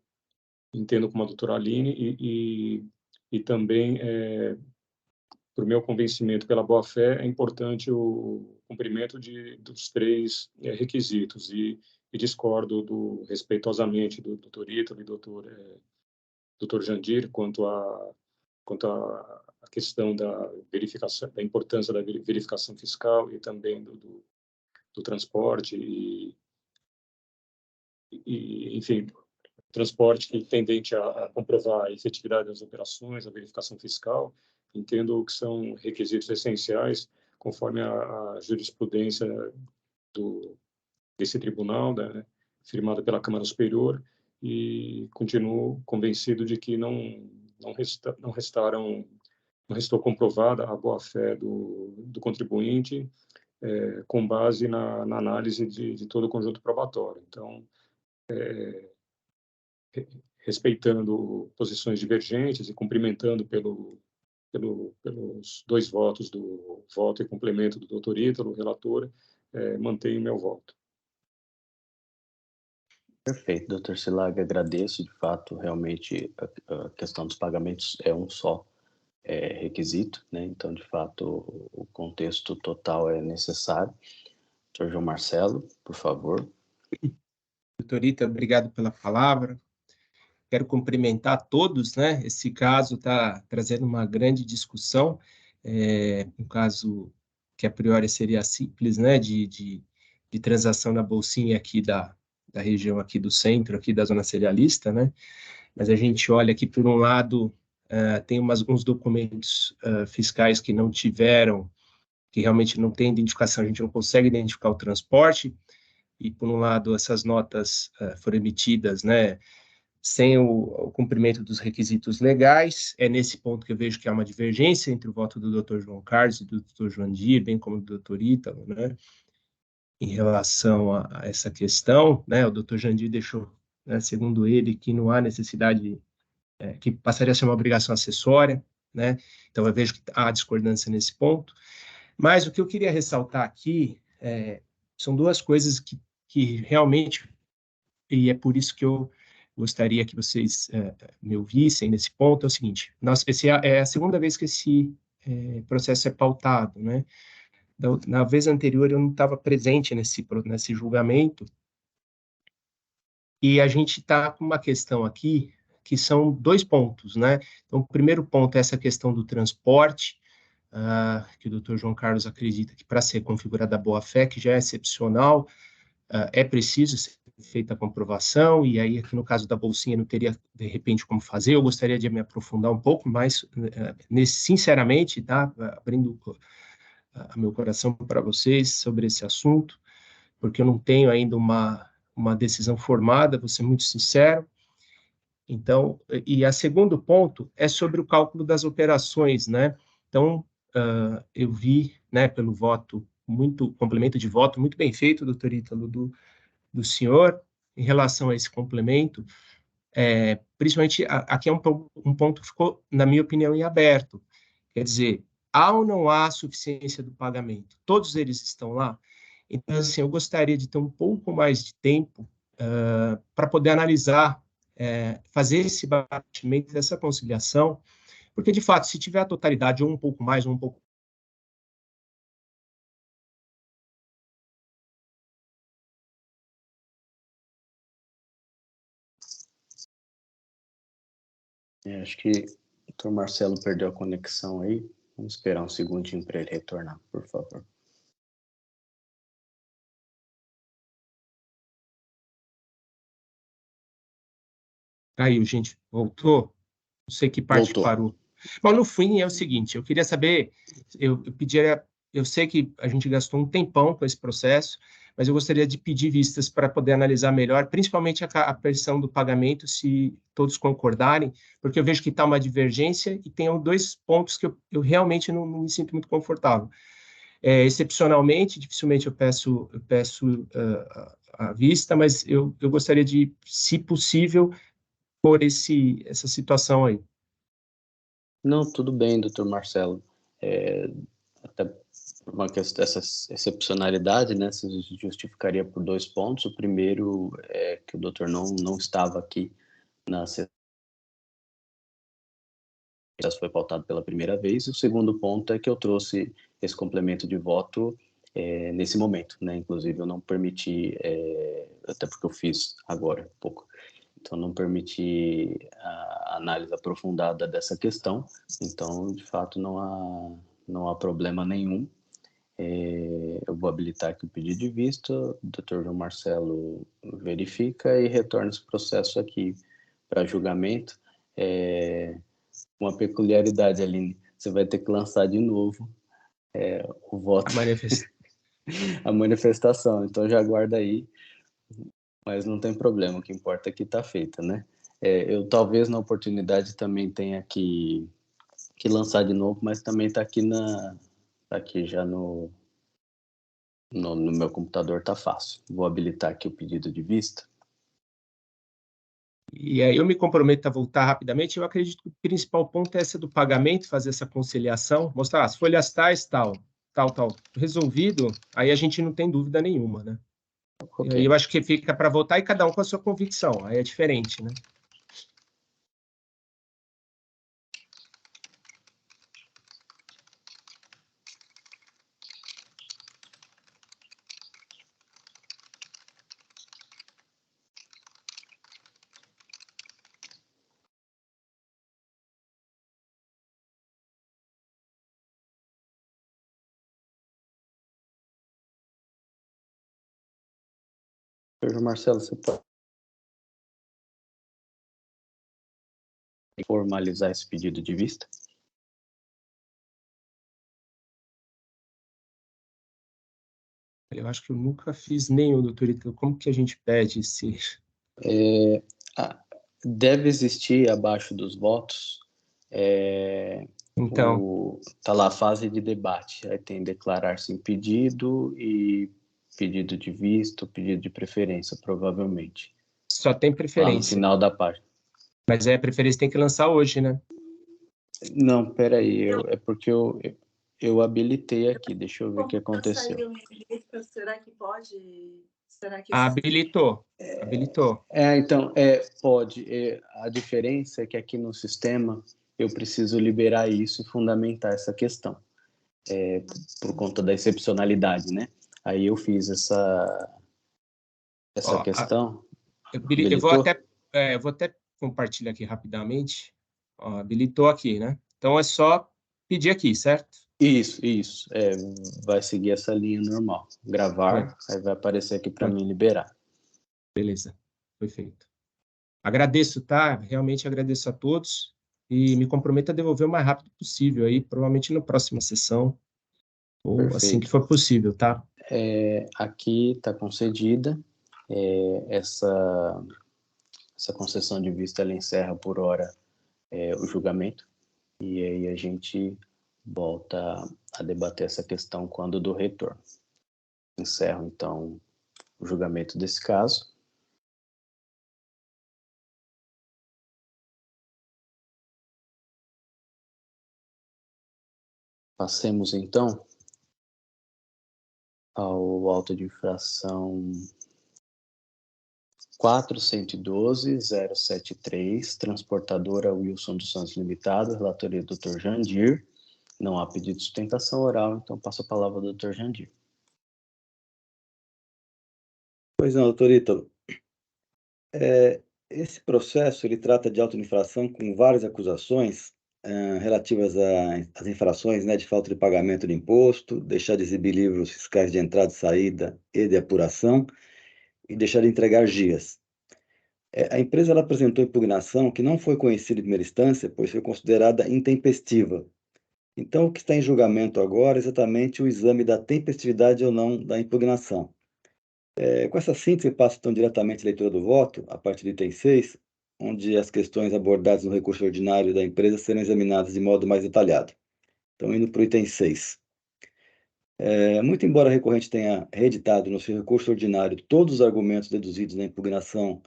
entendo como a doutora Aline e também, por meu convencimento pela boa-fé, é importante o cumprimento dos 3 requisitos e discordo respeitosamente do doutor Ítalo e doutor Jandir quanto à questão da verificação, da importância da verificação fiscal e também do transporte enfim, transporte que tendente a comprovar a efetividade das operações, a verificação fiscal, entendo que são requisitos essenciais conforme a jurisprudência desse tribunal, né, firmada pela Câmara Superior, e continuo convencido de que não restou comprovada a boa-fé do contribuinte, com base na análise de todo o conjunto probatório. Então, respeitando posições divergentes e cumprimentando pelos 2 votos do voto e complemento do doutor Ítalo, relator, mantenho meu voto.
Perfeito, doutor Silaga, agradeço. De fato, realmente, a questão dos pagamentos é um só requisito, né? Então, de fato, o contexto total é necessário. Doutor João Marcelo, por favor.
Doutor Ítalo, obrigado pela palavra. Quero cumprimentar todos, né? Esse caso está trazendo uma grande discussão, um caso que a priori seria simples, né? De transação na bolsinha aqui da região aqui do centro, aqui da zona serialista, né? Mas a gente olha aqui, por um lado, tem uns documentos fiscais que não tiveram, que realmente não tem identificação, a gente não consegue identificar o transporte, e, por um lado, essas notas foram emitidas, né, sem o cumprimento dos requisitos legais. É nesse ponto que eu vejo que há uma divergência entre o voto do Dr. João Carlos e do Dr. Jandir, bem como do Dr. Ítalo, né, em relação a essa questão, né. O Dr. Jandir deixou, né, segundo ele, que não há necessidade, que passaria a ser uma obrigação acessória, né. Então eu vejo que há discordância nesse ponto. Mas o que eu queria ressaltar aqui são 2 coisas que realmente, e é por isso que eu gostaria que vocês me ouvissem nesse ponto, é o seguinte: essa é a segunda vez que esse processo é pautado, né? Na vez anterior eu não estava presente nesse julgamento, e a gente está com uma questão aqui que são 2 pontos, né? Então, o primeiro ponto é essa questão do transporte, que o Dr. João Carlos acredita que para ser configurada a boa-fé, que já é excepcional, é preciso ser feita a comprovação, e aí aqui no caso da bolsinha não teria, de repente, como fazer. Eu gostaria de me aprofundar um pouco mais, sinceramente, tá? Abrindo meu coração para vocês sobre esse assunto, porque eu não tenho ainda uma decisão formada, vou ser muito sincero. Então, e a segundo ponto é sobre o cálculo das operações, né? Então, eu vi, né, pelo voto, complemento de voto muito bem feito, doutor Ítalo, do senhor, em relação a esse complemento, principalmente, aqui é um ponto que ficou, na minha opinião, em aberto. Quer dizer, há ou não há suficiência do pagamento? Todos eles estão lá? Então, assim, eu gostaria de ter um pouco mais de tempo para poder analisar, fazer esse batimento, essa conciliação, porque, de fato, se tiver a totalidade, ou um pouco mais, ou um pouco...
Acho que o Dr. Marcelo perdeu a conexão aí. Vamos esperar um segundinho para ele retornar, por favor.
Caiu, gente. Voltou? Não sei que parte
Voltou.
parou. Bom, no fim, é o seguinte, eu queria saber, eu sei que a gente gastou um tempão com esse processo, mas eu gostaria de pedir vistas para poder analisar melhor, principalmente a versão do pagamento, se todos concordarem, porque eu vejo que está uma divergência e tem dois pontos que eu realmente não me sinto muito confortável. Excepcionalmente, dificilmente eu peço a vista, mas eu gostaria de, se possível, por essa situação aí.
Não, tudo bem, doutor Marcelo. Até por uma questão dessa excepcionalidade, né, se justificaria por 2 pontos. O primeiro é que o doutor não estava aqui na sessão, foi pautado pela primeira vez. E o segundo ponto é que eu trouxe esse complemento de voto nesse momento, né? Inclusive, eu não permiti, até porque eu fiz agora há pouco, então não permiti a análise aprofundada dessa questão. Então, de fato, não há problema nenhum. Eu vou habilitar aqui o pedido de vista, o Dr. João Marcelo verifica e retorna esse processo aqui para julgamento. Uma peculiaridade, Aline, você vai ter que lançar de novo o voto, a manifestação, então já aguarda aí, mas não tem problema, o que importa é que está feita, né? Eu talvez na oportunidade também tenha que lançar de novo, mas também está aqui já no meu computador, tá fácil. Vou habilitar aqui o pedido de vista.
E aí eu me comprometo a voltar rapidamente. Eu acredito que o principal ponto é essa do pagamento, fazer essa conciliação, mostrar as folhas tais, tal. Resolvido, aí a gente não tem dúvida nenhuma, né? Okay. E aí eu acho que fica para votar e cada um com a sua convicção, aí é diferente, né?
Marcelo, você pode formalizar esse pedido de vista?
Eu acho que eu nunca fiz nenhum, doutor Ítalo. Como que a gente pede esse...
Deve existir abaixo dos votos,
então,
tá lá a fase de debate, aí tem declarar-se impedido e pedido de visto, pedido de preferência, provavelmente.
Só tem preferência.
Lá no final da página.
Mas a preferência tem que lançar hoje, né?
Não, peraí, é porque eu habilitei aqui, deixa eu ver o que aconteceu.
Será que pode? Será que
habilitou.
Então, pode. A diferença é que aqui no sistema eu preciso liberar isso e fundamentar essa questão, por conta da excepcionalidade, né? Aí eu fiz essa questão.
Eu vou até compartilhar aqui rapidamente. Habilitou aqui, né? Então é só pedir aqui, certo?
Isso. Vai seguir essa linha normal. Gravar, aí vai aparecer aqui para mim liberar.
Beleza, foi feito. Agradeço, tá? Realmente agradeço a todos e me comprometo a devolver o mais rápido possível aí, provavelmente na próxima sessão, ou
Perfeito.
assim que for possível, tá?
Aqui está concedida. Essa concessão de vista, ela encerra por hora o julgamento, e aí a gente volta a debater essa questão quando do retorno. Encerro, então, o julgamento desse caso. Passemos, então, ao auto de infração 412.073, transportadora Wilson dos Santos Limitado, relatoria do Dr. Jandir. Não há pedido de sustentação oral, então passo a palavra ao Dr. Jandir.
Pois não, doutor Ítalo. Esse processo, ele trata de auto-infração com várias acusações relativas às infrações, né, de falta de pagamento de imposto, deixar de exibir livros fiscais de entrada e saída e de apuração, e deixar de entregar GIAs. A empresa ela apresentou impugnação que não foi conhecida em primeira instância, pois foi considerada intempestiva. Então, o que está em julgamento agora é exatamente o exame da tempestividade ou não da impugnação. Com essa síntese, passo então diretamente à leitura do voto, a partir do item 6, onde as questões abordadas no recurso ordinário da empresa serão examinadas de modo mais detalhado. Então, indo para o item 6. Muito embora a recorrente tenha reeditado no seu recurso ordinário todos os argumentos deduzidos na impugnação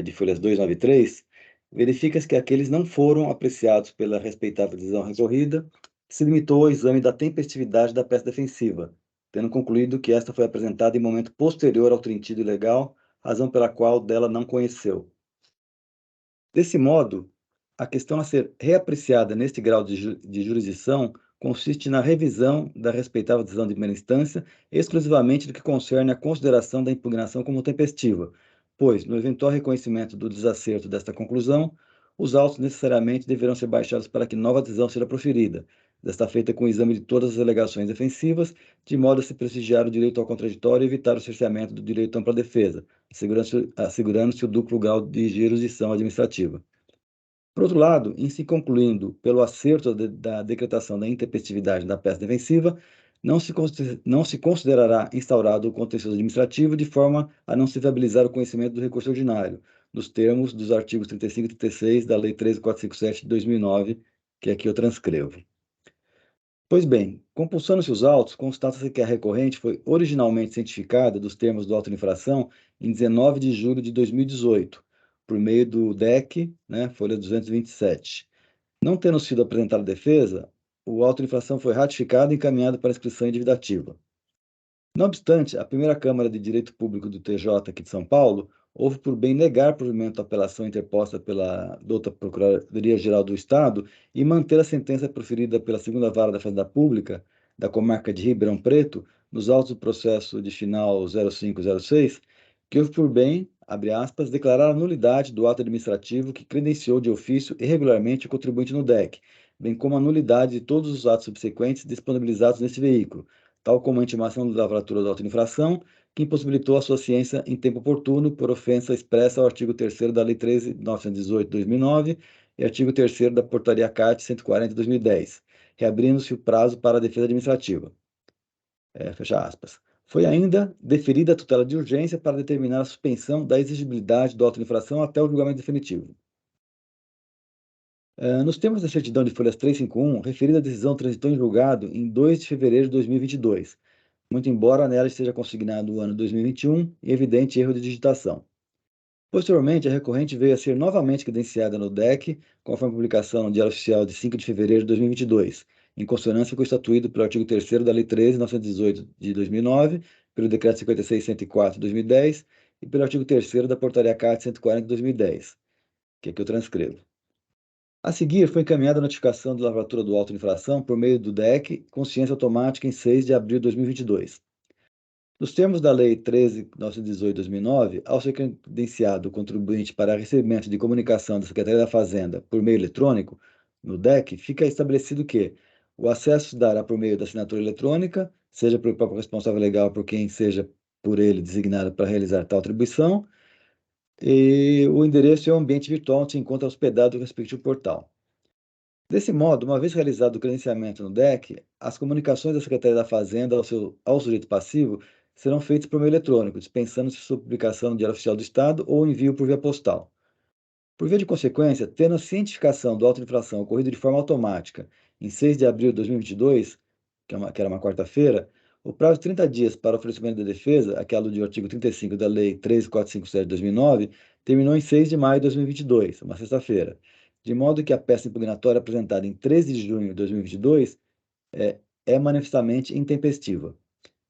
de folhas 293, verifica-se que aqueles não foram apreciados pela respeitável decisão recorrida, que se limitou ao exame da tempestividade da peça defensiva, tendo concluído que esta foi apresentada em momento posterior ao trintido ilegal, razão pela qual dela não conheceu. Desse modo, a questão a ser reapreciada neste grau de jurisdição consiste na revisão da respeitável decisão de primeira instância, exclusivamente do que concerne a consideração da impugnação como tempestiva, pois, no eventual reconhecimento do desacerto desta conclusão, os autos necessariamente deverão ser baixados para que nova decisão seja proferida, desta feita com o exame de todas as alegações defensivas, de modo a se prestigiar o direito ao contraditório e evitar o cerceamento do direito à ampla defesa, assegurando-se o duplo grau de jurisdição administrativa. Por outro lado, em se concluindo pelo acerto da decretação da intempestividade da peça defensiva, não se considerará instaurado o contencioso administrativo de forma a não se viabilizar o conhecimento do recurso ordinário, nos termos dos artigos 35 e 36 da Lei 13457 de 2009, que aqui eu transcrevo. Pois bem, compulsando-se os autos, constata-se que a recorrente foi originalmente cientificada dos termos do auto de infração em 19 de julho de 2018, por meio do DEC, né, folha 227. Não tendo sido apresentada defesa, o auto de infração foi ratificado e encaminhado para inscrição endividativa. Não obstante, a primeira Câmara de Direito Público do TJ aqui de São Paulo houve por bem negar provimento à apelação interposta pela douta Procuradoria-Geral do Estado e manter a sentença proferida pela segunda Vara da Fazenda Pública da comarca de Ribeirão Preto, nos autos do processo de final 0506, que houve por bem, abre aspas, declarar a nulidade do ato administrativo que credenciou de ofício irregularmente o contribuinte no DEC, bem como a nulidade de todos os atos subsequentes disponibilizados nesse veículo, tal como a intimação da lavratura da auto-infração, que impossibilitou a sua ciência em tempo oportuno por ofensa expressa ao artigo 3º da Lei 13.918 de 2009 e artigo 3º da Portaria CAT 140 de 2010, reabrindo-se o prazo para a defesa administrativa. Fecha aspas. Foi ainda deferida a tutela de urgência para determinar a suspensão da exigibilidade do auto-infração até o julgamento definitivo. Nos termos da certidão de folhas 351, referida decisão transitou em julgado em 2 de fevereiro de 2022, muito embora nela esteja consignado o ano 2021 e evidente erro de digitação. Posteriormente, a recorrente veio a ser novamente credenciada no DEC, conforme publicação no Diário Oficial de 5 de fevereiro de 2022, em consonância com o estatuído pelo artigo 3º da Lei 13.918 de 2009, pelo Decreto 56.104 de 2010 e pelo artigo 3º da Portaria CAT 140 de 2010, que aqui eu transcrevo. A seguir, foi encaminhada a notificação de lavratura do auto de infração por meio do DEC, com ciência automática em 6 de abril de 2022. Nos termos da Lei 13.918 de 2009, ao ser credenciado o contribuinte para recebimento de comunicação da Secretaria da Fazenda por meio eletrônico, no DEC, fica estabelecido que O acesso se dará por meio da assinatura eletrônica, seja pelo próprio responsável legal, por quem seja por ele designado para realizar tal atribuição, e o endereço é o ambiente virtual onde se encontra hospedado o respectivo portal. Desse modo, uma vez realizado o credenciamento no DEC, as comunicações da Secretaria da Fazenda ao sujeito passivo serão feitas por meio eletrônico, dispensando-se sua publicação no Diário Oficial do Estado ou envio por via postal. Por via de consequência, tendo a cientificação do auto de infração ocorrido de forma automática em 6 de abril de 2022, que era uma quarta-feira, o prazo de 30 dias para oferecimento da defesa, que alude ao artigo 35 da Lei 13457 de 2009, terminou em 6 de maio de 2022, uma sexta-feira, de modo que a peça impugnatória apresentada em 13 de junho de 2022 é manifestamente intempestiva.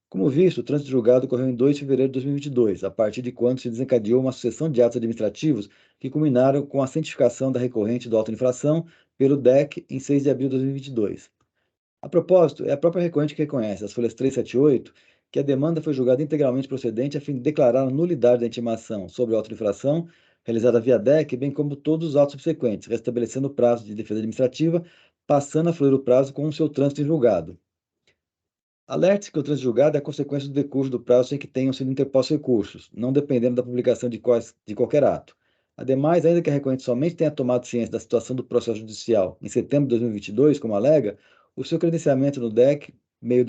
Como visto, o trânsito julgado ocorreu em 2 de fevereiro de 2022, a partir de quando se desencadeou uma sucessão de atos administrativos que culminaram com a cientificação da recorrente do auto de infração pelo DEC em 6 de abril de 2022. A propósito, é a própria recorrente que reconhece, as folhas 378, que a demanda foi julgada integralmente procedente a fim de declarar a nulidade da intimação sobre a auto de infração realizada via DEC, bem como todos os autos subsequentes, restabelecendo o prazo de defesa administrativa, passando a fluir o prazo com o seu trânsito em julgado. Alerte-se que o trânsito julgado é a consequência do decurso do prazo sem que tenham sido interpostos recursos, não dependendo da publicação de qualquer ato. Ademais, ainda que a recorrente somente tenha tomado ciência da situação do processo judicial em setembro de 2022, como alega, o seu credenciamento no DEC, meio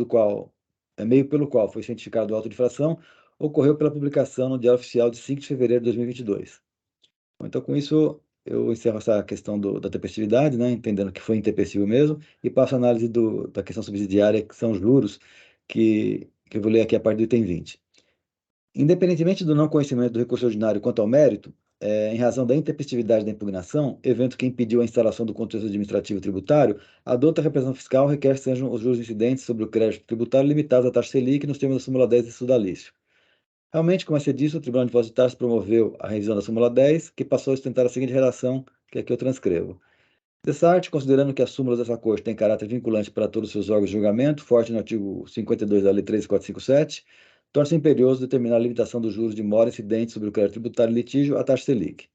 pelo qual foi cientificado o auto de infração, ocorreu pela publicação no Diário Oficial de 5 de fevereiro de 2022. Então, com isso, eu encerro essa questão da tempestividade, né, entendendo que foi intempestivo mesmo, e passo a análise da questão subsidiária, que são os juros, que eu vou ler aqui a partir do item 20. Independentemente do não conhecimento do recurso ordinário quanto ao mérito, em razão da intempestividade da impugnação, evento que impediu a instalação do contexto administrativo tributário, a dota da representação fiscal requer que sejam os juros incidentes sobre o crédito tributário limitados à taxa Selic nos termos da súmula 10 desse sudalício. Realmente, como é disso, o Tribunal de Votos e Taxas promoveu a revisão da súmula 10, que passou a sustentar a seguinte redação, que aqui eu transcrevo. Dessarte, considerando que a súmula dessa Corte tem caráter vinculante para todos os seus órgãos de julgamento, forte no artigo 52 da Lei 13457, torna-se imperioso determinar a limitação dos juros de mora incidentes sobre o crédito tributário e litígio à taxa Selic.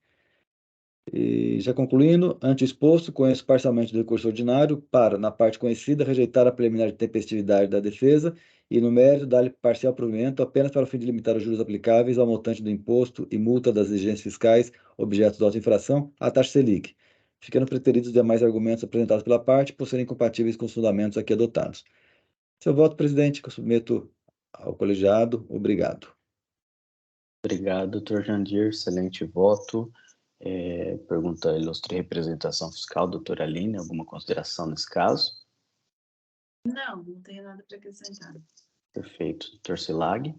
E já concluindo, ante o exposto, conheço parcialmente do recurso ordinário para, na parte conhecida, rejeitar a preliminar de tempestividade da defesa e, no mérito, dar-lhe parcial provimento apenas para o fim de limitar os juros aplicáveis ao montante do imposto e multa das exigências fiscais objeto da auto-infração à taxa Selic, ficando preteridos os demais argumentos apresentados pela parte por serem compatíveis com os fundamentos aqui adotados. Seu voto, presidente, que eu submeto ao colegiado. Obrigado.
Obrigado, doutor Jandir. Excelente voto. Pergunta à ilustre representação fiscal, doutora Aline, alguma consideração nesse caso?
Não tenho nada para acrescentar.
Perfeito. Doutor Silag?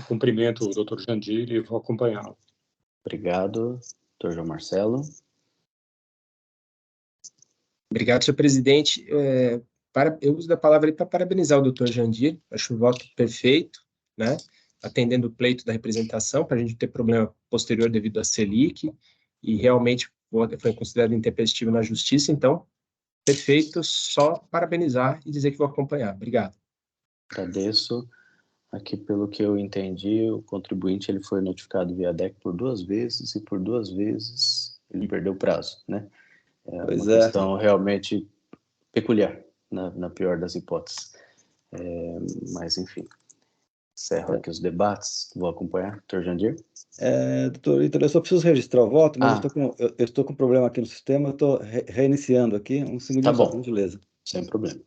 Cumprimento o doutor Jandir e vou acompanhá-lo.
Obrigado. Doutor João Marcelo?
Obrigado, senhor presidente. Eu uso da palavra aí para parabenizar o doutor Jandir, acho o voto perfeito, né? Atendendo o pleito da representação, para a gente ter problema posterior devido à Selic, e realmente foi considerado intempestivo na justiça, então, perfeito, só parabenizar e dizer que vou acompanhar. Obrigado.
Agradeço. Aqui, pelo que eu entendi, o contribuinte ele foi notificado via DEC por 2 vezes e por 2 vezes ele perdeu o prazo, né? É
Pois
uma
é.
questão realmente peculiar, na pior das hipóteses. Mas, enfim, encerro aqui os debates. Vou acompanhar. Doutor Jandir?
Doutor Ítalo, eu só preciso registrar o voto, mas
Ah,
eu estou com um problema aqui no sistema, eu estou reiniciando aqui. Um
tá
segundinho só, por
bom.
gentileza.
Sem problema.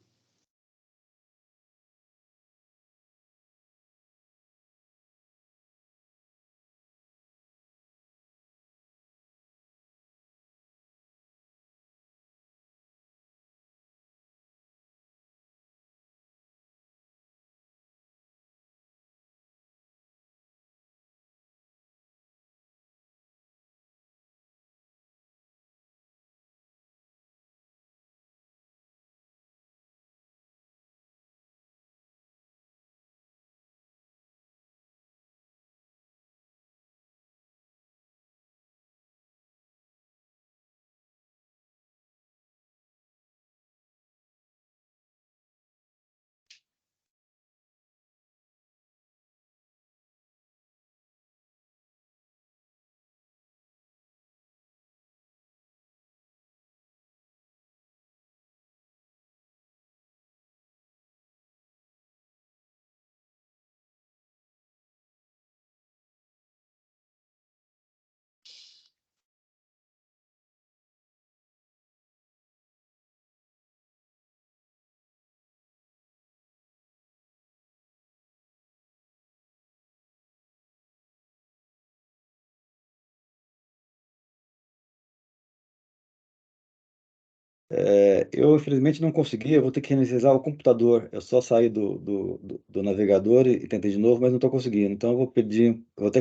Eu, infelizmente, não consegui, eu vou ter que reiniciar o computador. Eu só saí do navegador e tentei de novo, mas não estou conseguindo. Então, eu vou pedir, vou ter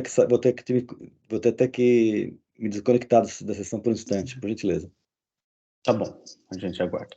até que me desconectar da sessão por um instante, por gentileza.
Tá bom, a gente aguarda.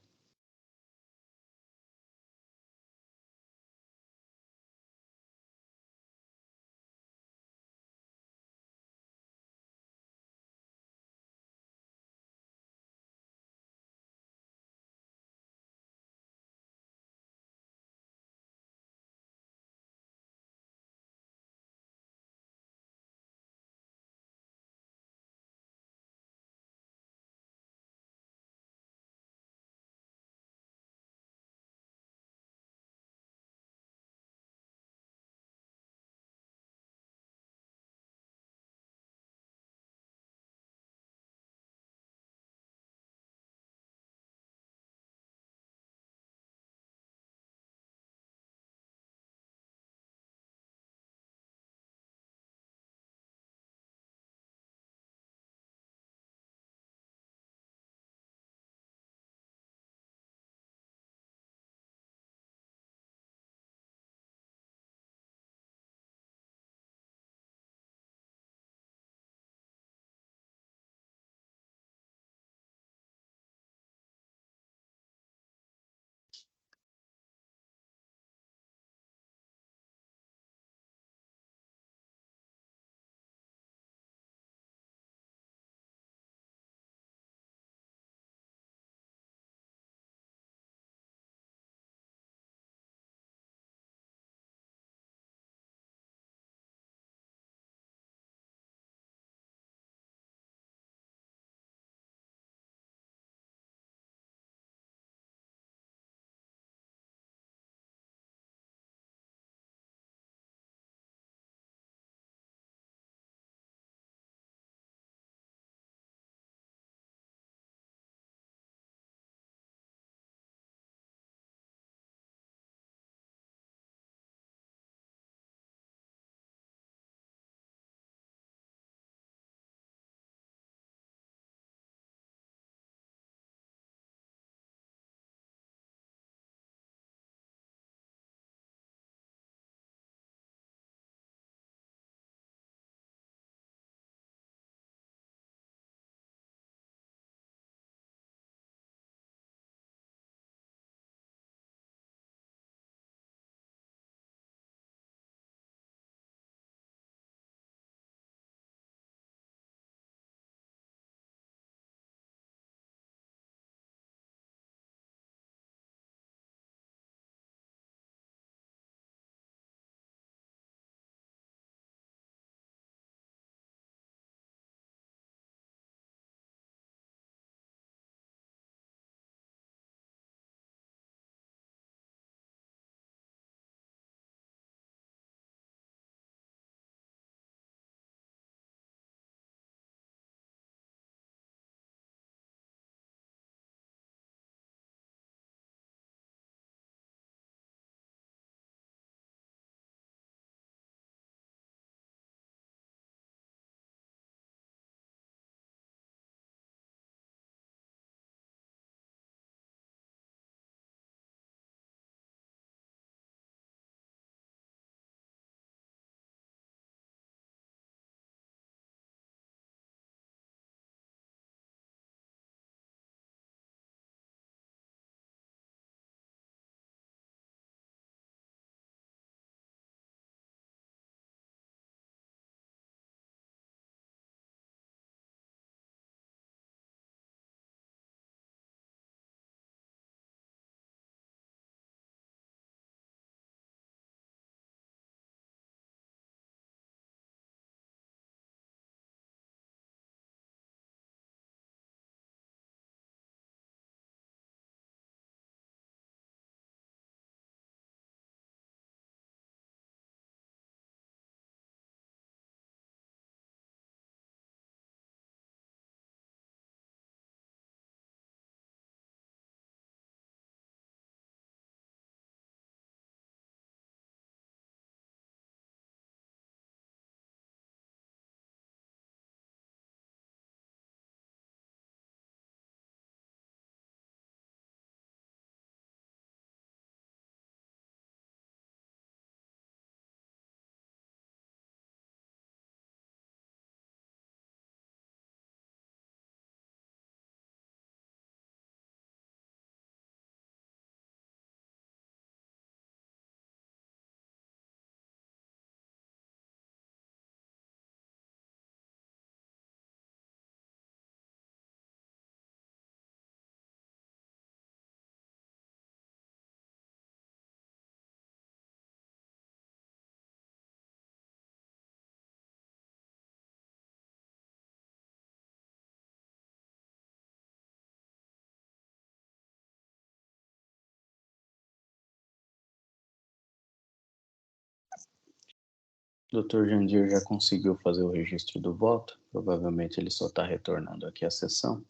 Dr. Jandir já conseguiu fazer o registro do voto? Provavelmente ele só está retornando aqui à sessão.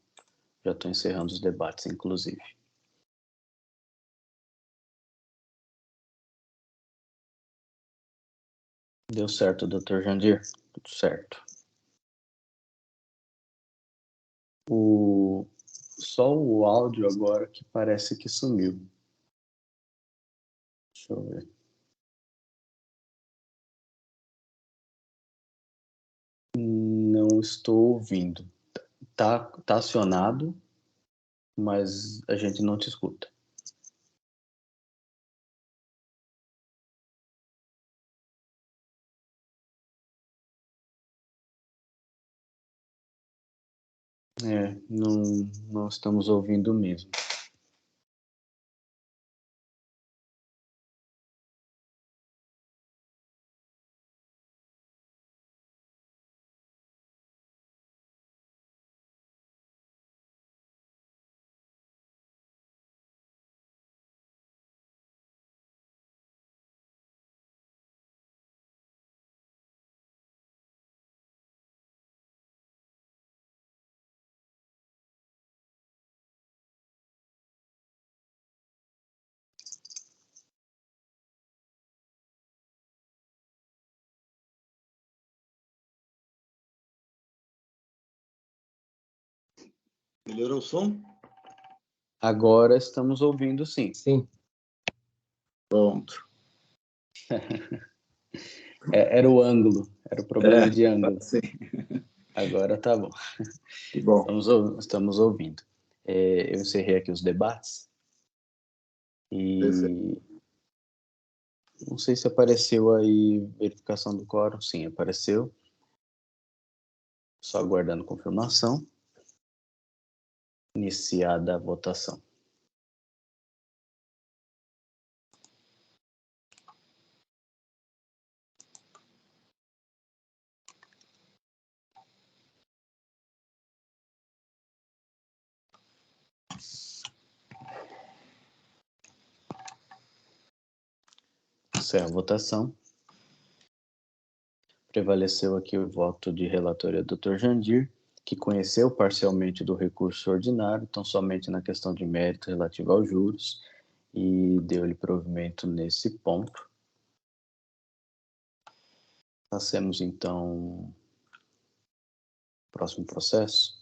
Já estou encerrando os debates, inclusive. Deu certo, Dr. Jandir? Tudo certo. Só o áudio agora que parece que sumiu. Deixa eu ver. Não estou ouvindo. Tá acionado, mas a gente não te escuta. Não estamos ouvindo mesmo.
Melhorou o som?
Agora estamos ouvindo, sim.
Sim.
Pronto.
Era o ângulo, era o problema de ângulo.
Sim.
Agora tá bom.
Que bom.
Estamos ouvindo. Eu encerrei aqui os debates e não sei se apareceu aí verificação do quórum. Sim, apareceu. Só aguardando confirmação. Iniciada a votação. Encerra a votação. Prevaleceu aqui o voto de relatoria do Dr. Jandir, que conheceu parcialmente do recurso ordinário, então somente na questão de mérito relativo aos juros, e deu-lhe provimento nesse ponto. Passemos, então, ao próximo processo.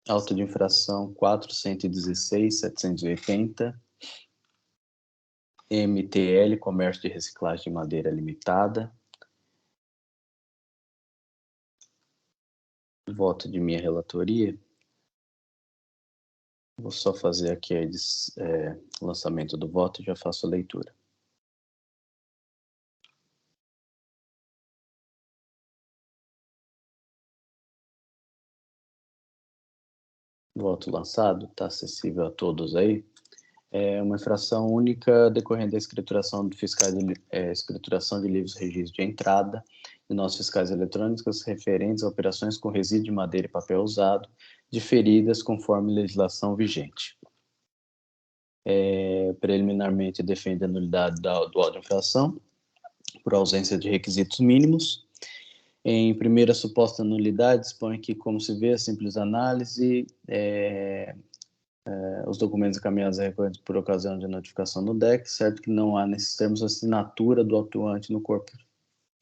Auto de infração 416.780, MTL, Comércio de Reciclagem de Madeira Limitada. Voto de minha relatoria. Vou só fazer aqui o lançamento do voto e já faço a leitura. Voto lançado, está acessível a todos aí. É uma infração única decorrente da escrituração de escrituração de livros registros de entrada de notas fiscais eletrônicas referentes a operações com resíduo de madeira e papel usado, diferidas conforme legislação vigente. Preliminarmente defende a nulidade do auto de infração por ausência de requisitos mínimos. Em primeira suposta nulidade, expõe que, como se vê, a simples análise, os documentos encaminhados a recorrentes por ocasião de notificação no DEC, certo que não há nesses termos assinatura do atuante no corpo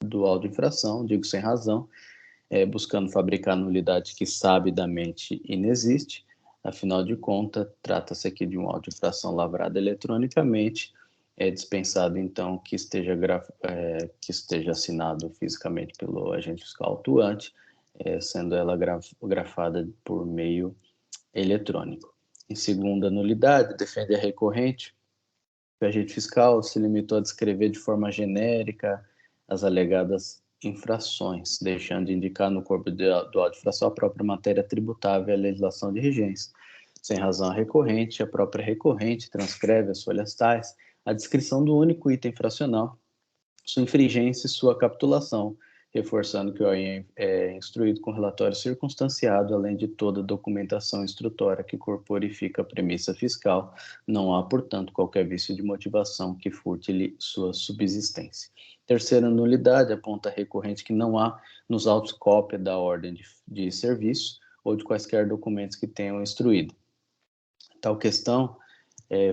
do auto de infração, digo sem razão, buscando fabricar nulidade que sabidamente inexiste. Afinal de contas, trata-se aqui de um auto de infração lavrado eletronicamente. É dispensado, então, que esteja assinado fisicamente pelo agente fiscal autuante, sendo ela grafada por meio eletrônico. Em segunda nulidade, defende a recorrente que o agente fiscal se limitou a descrever de forma genérica as alegadas infrações, deixando de indicar no corpo do auto de infração a própria matéria tributável e a legislação de regência. Sem razão a recorrente, a própria recorrente transcreve as folhas tais a descrição do único item infracional, sua infringência e sua capitulação, reforçando que o OIM é instruído com relatório circunstanciado, além de toda documentação instrutória que corporifica a premissa fiscal. Não há, portanto, qualquer vício de motivação que furte-lhe sua subsistência. Terceira nulidade, aponta a recorrente que não há nos autos cópia da ordem de serviço ou de quaisquer documentos que tenham instruído. Tal questão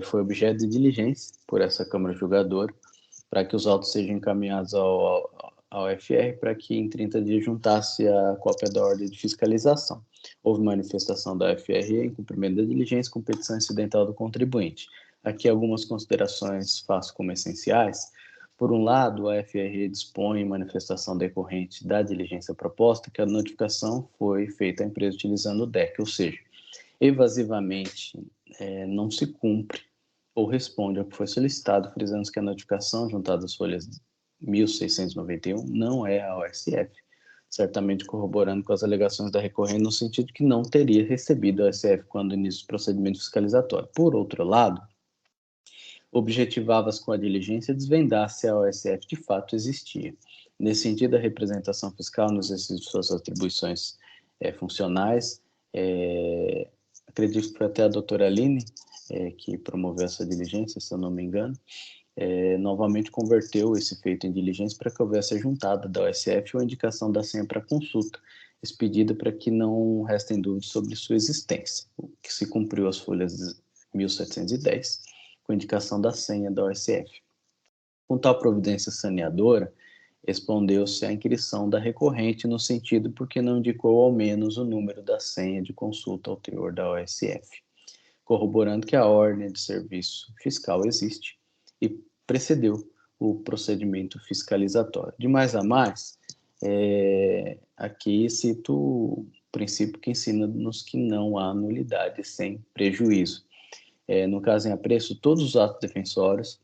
foi objeto de diligência por essa Câmara Julgadora, para que os autos sejam encaminhados ao FR, para que em 30 dias juntasse a cópia da ordem de fiscalização. Houve manifestação da FR em cumprimento da diligência com petição incidental do contribuinte. Aqui algumas considerações faço como essenciais. Por um lado, a FR dispõe em manifestação decorrente da diligência proposta que a notificação foi feita à empresa utilizando o DEC, ou seja, evasivamente não se cumpre ou responde ao que foi solicitado, frisando que a notificação juntada às folhas 1691 não é a OSF, certamente corroborando com as alegações da recorrente no sentido que não teria recebido a OSF quando início do procedimento fiscalizatório. Por outro lado, objetivava-se com a diligência desvendar se a OSF de fato existia. Nesse sentido, a representação fiscal no exercício de suas atribuições funcionais, acredito que foi até a doutora Aline que promoveu essa diligência, se eu não me engano, novamente converteu esse feito em diligência para que houvesse a juntada da OSF ou a indicação da senha para consulta, expedida para que não restem dúvidas sobre sua existência, o que se cumpriu as folhas 1710, com indicação da senha da OSF. Com tal providência saneadora, respondeu-se à inquirição da recorrente no sentido porque não indicou ao menos o número da senha de consulta ao teor da OSF, corroborando que a ordem de serviço fiscal existe e precedeu o procedimento fiscalizatório. De mais a mais, aqui cito o princípio que ensina-nos que não há nulidade sem prejuízo. No caso em apreço, todos os atos defensórios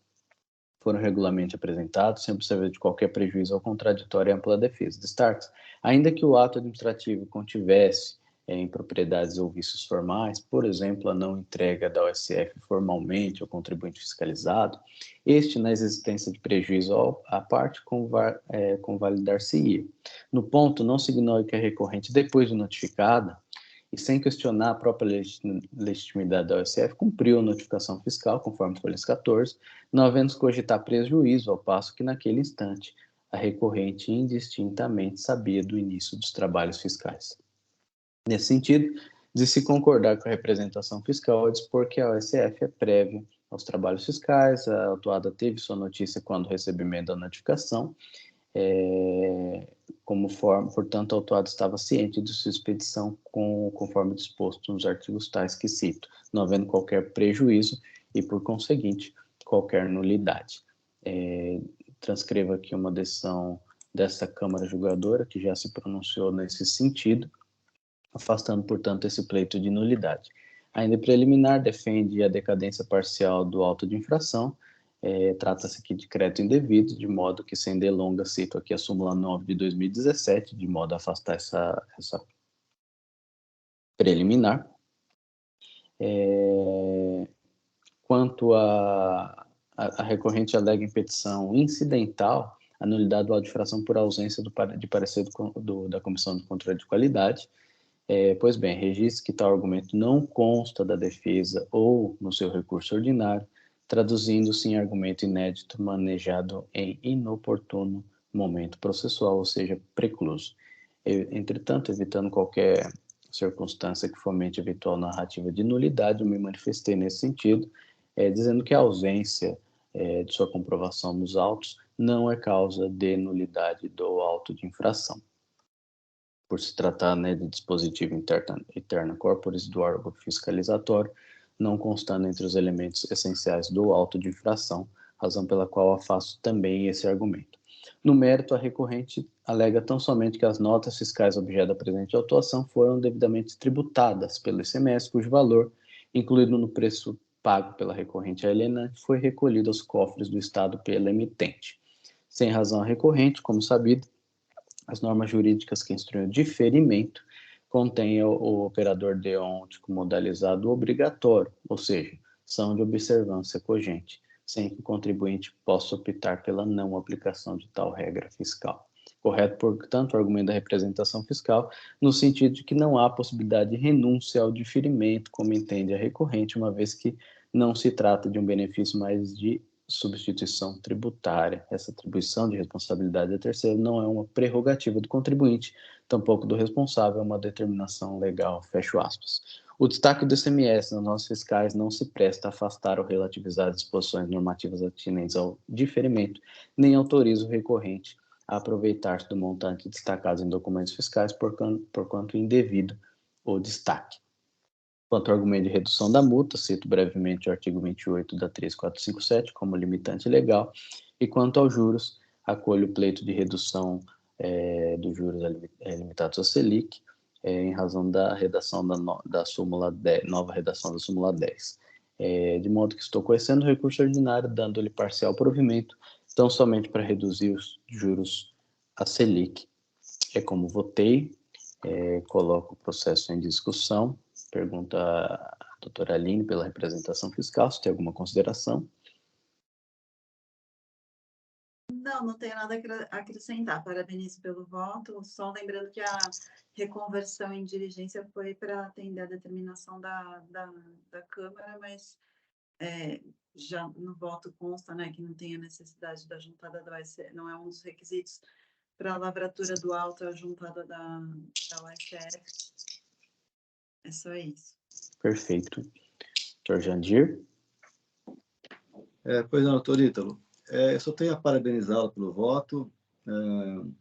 foram regularmente apresentados, sem observar de qualquer prejuízo ao contraditório e ampla defesa. Destaque, ainda que o ato administrativo contivesse impropriedades ou vícios formais, por exemplo, a não entrega da OSF formalmente ao contribuinte fiscalizado, este, na existência de prejuízo à parte, convalidar-se-ia. No ponto, não se ignore que a recorrente, depois de notificada, e sem questionar a própria legitimidade da OSF, cumpriu a notificação fiscal, conforme folhas 14, não havendo cogitar prejuízo, ao passo que, naquele instante, a recorrente indistintamente sabia do início dos trabalhos fiscais. Nesse sentido, de se concordar com a representação fiscal ao dispor que a OSF é prévia aos trabalhos fiscais, a autuada teve sua notícia quando o recebimento da notificação, portanto, o autuado estava ciente de sua expedição conforme disposto nos artigos tais que cito, não havendo qualquer prejuízo e, por conseguinte, qualquer nulidade. Transcrevo aqui uma decisão dessa Câmara Julgadora, que já se pronunciou nesse sentido, afastando, portanto, esse pleito de nulidade. Ainda preliminar, defende a decadência parcial do auto de infração. Trata-se aqui de crédito indevido, de modo que, sem delongas, cito aqui a súmula 9 de 2017, de modo a afastar essa preliminar. Quanto a recorrente alega em petição incidental a nulidade do auto de infração por ausência de parecer da Comissão de Controle de Qualidade. Pois bem, registre que tal argumento não consta da defesa ou no seu recurso ordinário, traduzindo-se em argumento inédito manejado em inoportuno momento processual, ou seja, precluso. Entretanto, evitando qualquer circunstância que fomente eventual narrativa de nulidade, eu me manifestei nesse sentido, dizendo que a ausência de sua comprovação nos autos não é causa de nulidade do auto de infração. Por se tratar de dispositivo interna corporis do órgão fiscalizatório, não constando entre os elementos essenciais do auto de infração, razão pela qual afasto também esse argumento. No mérito, a recorrente alega tão somente que as notas fiscais objeto da presente autuação foram devidamente tributadas pelo ICMS, cujo valor, incluído no preço pago pela recorrente alienante, foi recolhido aos cofres do Estado pela emitente. Sem razão a recorrente, como sabido, as normas jurídicas que instruem o diferimento contêm o operador deontico modalizado obrigatório, ou seja, são de observância cogente, sem que o contribuinte possa optar pela não aplicação de tal regra fiscal. Correto, portanto, o argumento da representação fiscal, no sentido de que não há possibilidade de renúncia ao diferimento, como entende a recorrente, uma vez que não se trata de um benefício, mas de substituição tributária. Essa atribuição de responsabilidade a terceiro não é uma prerrogativa do contribuinte, tampouco do responsável, é uma determinação legal, fecho aspas. O destaque do ICMS nas notas fiscais não se presta a afastar ou relativizar disposições normativas atinentes ao diferimento, nem autoriza o recorrente a aproveitar-se do montante destacado em documentos fiscais, porquanto indevido o destaque. Quanto ao argumento de redução da multa, cito brevemente o artigo 28 da 3457 como limitante legal, e quanto aos juros, acolho o pleito de redução dos juros limitados à Selic, em razão da redação da súmula 10, nova redação da súmula 10. De modo que estou conhecendo o recurso ordinário, dando-lhe parcial provimento, tão somente para reduzir os juros à Selic. É como votei, coloco o processo em discussão, pergunta a doutora Aline pela representação fiscal, se tem alguma consideração.
Não tenho nada a acrescentar. Parabenizo pelo voto. Só lembrando que a reconversão em diligência foi para atender a determinação da Câmara, mas já no voto consta, né, que não tem a necessidade da juntada da USF, não é um dos requisitos para a lavratura do alto, a juntada da USF. É só isso. Perfeito.
Doutor Jandir?
Pois não, doutor Ítalo. Eu só tenho a parabenizá-lo pelo voto. No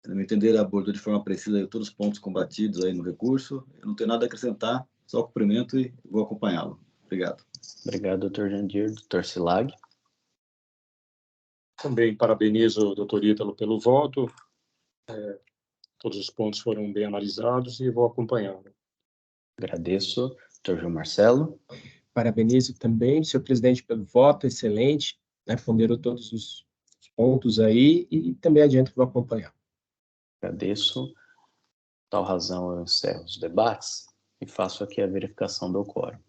meu entender, abordou de forma precisa todos os pontos combatidos aí no recurso. Eu não tenho nada a acrescentar, só cumprimento e vou acompanhá-lo. Obrigado.
Obrigado, doutor Jandir. Doutor Silag?
Também parabenizo o doutor Ítalo pelo voto. Todos os pontos foram bem analisados e vou acompanhá-lo.
Agradeço. Doutor João Marcelo?
Parabenizo também, senhor presidente, pelo voto, excelente, né, ponderou todos os pontos aí e também adianto que vou acompanhar.
Agradeço. Tal razão, eu encerro os debates e faço aqui a verificação do quórum.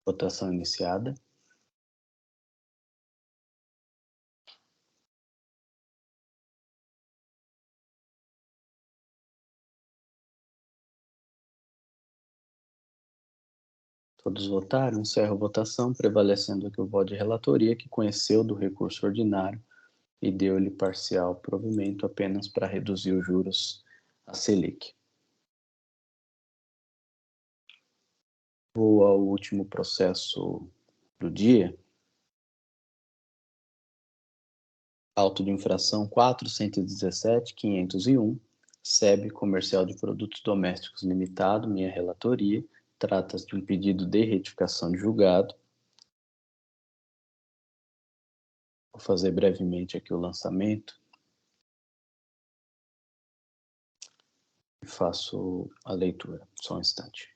Votação iniciada. Todos votaram, encerro a votação, prevalecendo aqui o voto de relatoria, que conheceu do recurso ordinário e deu-lhe parcial provimento apenas para reduzir os juros à Selic. Vou ao último processo do dia. Auto de infração 417.501, SEB Comercial de Produtos Domésticos Limitado, minha relatoria. Trata-se de um pedido de retificação de julgado. Vou fazer brevemente aqui o lançamento. E faço a leitura. Só um instante.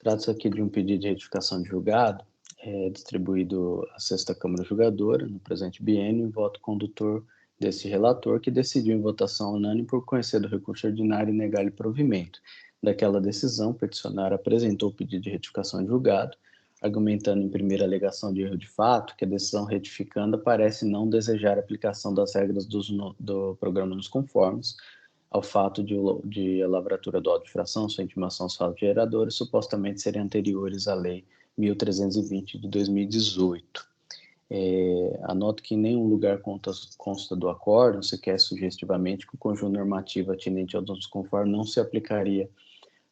Trata-se aqui de um pedido de retificação de julgado, distribuído à 6ª Câmara Julgadora, no presente biênio, em voto condutor desse relator, que decidiu em votação unânime por conhecer do recurso ordinário e negar-lhe provimento. Daquela decisão, o peticionário apresentou o pedido de retificação de julgado, argumentando em primeira alegação de erro de fato que a decisão retificanda parece não desejar a aplicação das regras do programa nos conformes, ao fato de a lavratura do auto de fração, sua intimação aos fatos geradores, supostamente serem anteriores à Lei 1.320 de 2018. Anoto que em nenhum lugar consta do acórdão, sequer sugestivamente, que o conjunto normativo atinente ao desconforme não se aplicaria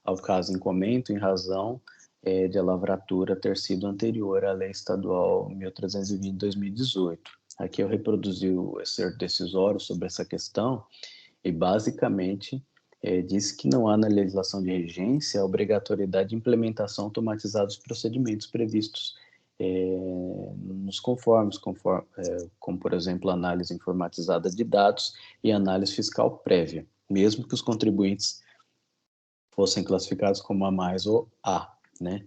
ao caso em comento, em razão de a lavratura ter sido anterior à Lei Estadual 1.320 de 2018. Aqui eu reproduzi o excerto decisório sobre essa questão, e basicamente diz que não há na legislação de regência a obrigatoriedade de implementação automatizada dos procedimentos previstos nos conformes, como, por exemplo, análise informatizada de dados e análise fiscal prévia, mesmo que os contribuintes fossem classificados como A+ ou A, né?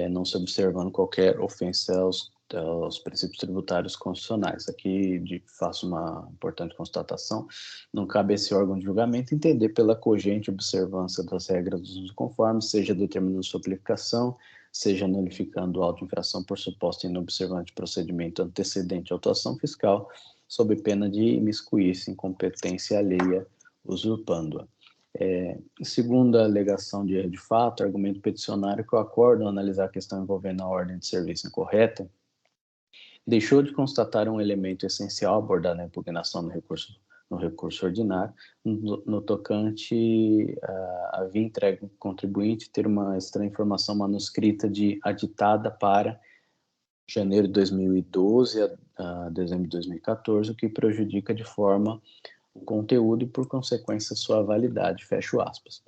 Não se observando qualquer ofensa aos princípios tributários constitucionais. Aqui faço uma importante constatação: não cabe a esse órgão de julgamento entender pela cogente observância das regras dos conformes, seja determinando sua aplicação, seja nulificando o auto de infração por suposta inobservância de procedimento antecedente à autuação fiscal, sob pena de imiscuir-se em competência alheia, usurpando-a. Segundo a alegação de erro de fato, argumento peticionário que o acordo, ao analisar a questão envolvendo a ordem de serviço incorreta, deixou de constatar um elemento essencial abordado na impugnação no recurso ordinário, no tocante a havia entregue ao contribuinte ter uma estranha informação manuscrita aditada para janeiro de 2012 a dezembro de 2014, o que prejudica de forma o conteúdo e, por consequência, sua validade, fecho aspas.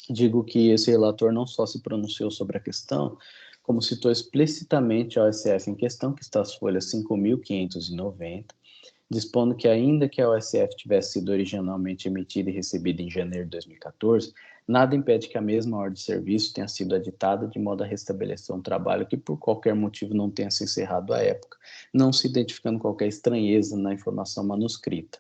Digo que esse relator não só se pronunciou sobre a questão, como citou explicitamente a OSF em questão, que está às folhas 5.590, dispondo que, ainda que a OSF tivesse sido originalmente emitida e recebida em janeiro de 2014, nada impede que a mesma ordem de serviço tenha sido aditada de modo a restabelecer um trabalho que, por qualquer motivo, não tenha se encerrado à época, não se identificando qualquer estranheza na informação manuscrita.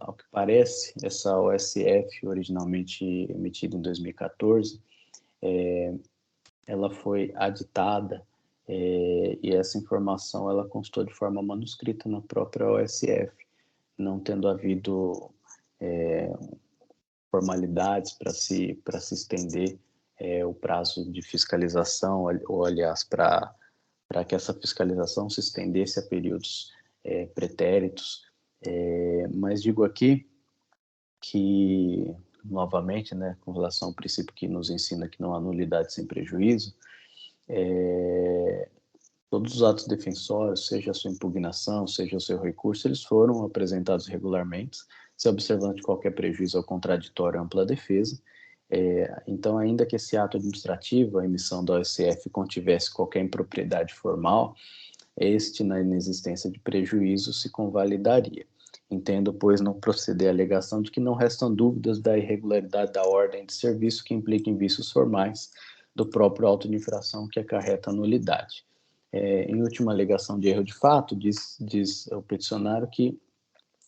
Ao que parece, essa OSF, originalmente emitida em 2014, ela foi aditada e essa informação ela constou de forma manuscrita na própria OSF, não tendo havido formalidades para se estender o prazo de fiscalização, ou aliás, para que essa fiscalização se estendesse a períodos pretéritos. Mas digo aqui que, novamente, né, com relação ao princípio que nos ensina que não há nulidade sem prejuízo, todos os atos defensórios, seja a sua impugnação, seja o seu recurso, eles foram apresentados regularmente, se observando de qualquer prejuízo ao contraditório ou ampla defesa. Então, ainda que esse ato administrativo, a emissão da OSF, contivesse qualquer impropriedade formal, este, na inexistência de prejuízo, se convalidaria. Entendo, pois, não proceder à alegação de que não restam dúvidas da irregularidade da ordem de serviço que implica em vícios formais do próprio auto de infração que acarreta a nulidade. Em última alegação de erro de fato, diz o peticionário que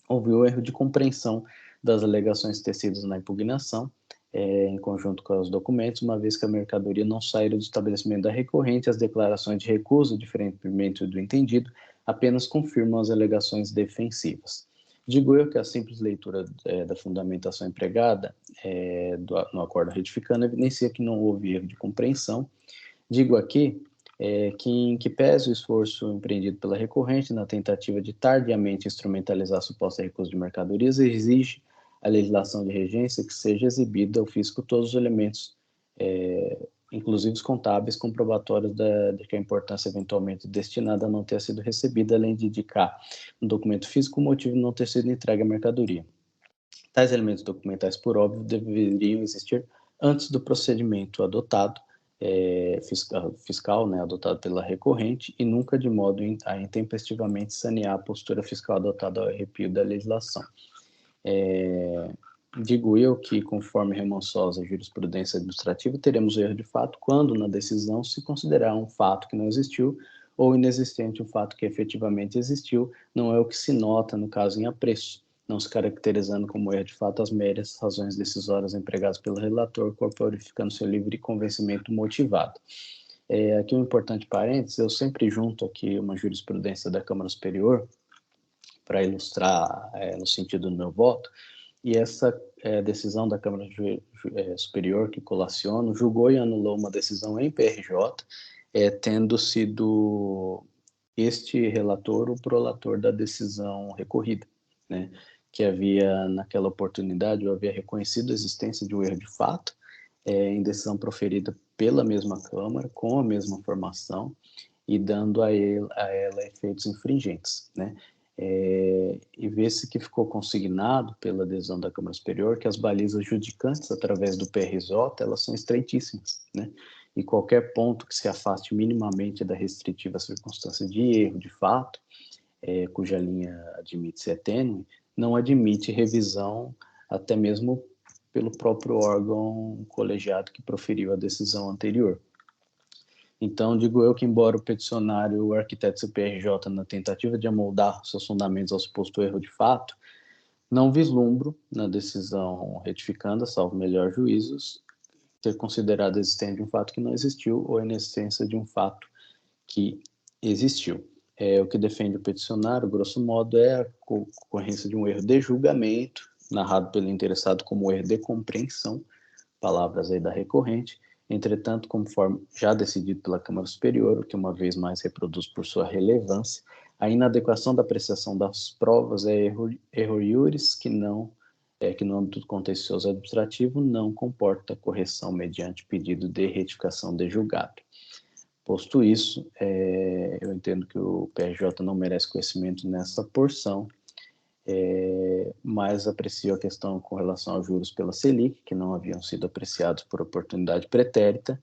houve o erro de compreensão das alegações tecidas na impugnação, em conjunto com os documentos, uma vez que a mercadoria não saíra do estabelecimento da recorrente, as declarações de recuso, diferentemente do entendido, apenas confirmam as alegações defensivas. Digo eu que a simples leitura da fundamentação empregada no acordo retificando evidencia que não houve erro de compreensão. Digo aqui que, em que pese o esforço empreendido pela recorrente na tentativa de tardiamente instrumentalizar a suposta recusa de mercadorias, exige a legislação de regência que seja exibida ao fisco todos os elementos, inclusive os contábeis, comprobatórios de que a importância eventualmente destinada a não ter sido recebida, além de indicar no documento físico o motivo de não ter sido entregue a mercadoria. Tais elementos documentais, por óbvio, deveriam existir antes do procedimento adotado, fiscal, né, adotado pela recorrente, e nunca de modo a intempestivamente sanear a postura fiscal adotada ao arrepio da legislação. Digo eu que, conforme remansosa jurisprudência administrativa, teremos erro de fato quando, na decisão, se considerar um fato que não existiu ou inexistente um fato que efetivamente existiu, não é o que se nota no caso em apreço, não se caracterizando como erro de fato as meras razões decisórias empregadas pelo relator, corporificando seu livre convencimento motivado. Aqui um importante parênteses: eu sempre junto aqui uma jurisprudência da Câmara Superior para ilustrar no sentido do meu voto, e essa decisão da Câmara Superior que colaciono julgou e anulou uma decisão em PRJ, tendo sido este relator o prolator da decisão recorrida, né, que havia, naquela oportunidade, eu havia reconhecido a existência de um erro de fato em decisão proferida pela mesma Câmara, com a mesma formação, e dando a ela efeitos infringentes, né? E vê-se que ficou consignado pela decisão da Câmara Superior que as balizas judicantes através do PRJ, elas são estreitíssimas, né? e qualquer ponto que se afaste minimamente da restritiva circunstância de erro, de fato, cuja linha admite ser tênue, não admite revisão até mesmo pelo próprio órgão colegiado que proferiu a decisão anterior. Então, digo eu que, embora o peticionário, o arquiteto CPRJ, na tentativa de amoldar seus fundamentos ao suposto erro de fato, não vislumbro, na decisão retificanda, salvo melhor juízos, ter considerado a existência de um fato que não existiu ou a inexistência de um fato que existiu. O que defende o peticionário, grosso modo, é a ocorrência de um erro de julgamento, narrado pelo interessado como erro de compreensão, palavras aí da recorrente. Entretanto, conforme já decidido pela Câmara Superior, o que uma vez mais reproduz por sua relevância, a inadequação da apreciação das provas é erro iuris que no âmbito contencioso administrativo não comporta correção mediante pedido de retificação de julgado. Posto isso, eu entendo que o PRJ não merece conhecimento nessa porção, mas aprecio a questão com relação aos juros pela Selic, que não haviam sido apreciados por oportunidade pretérita,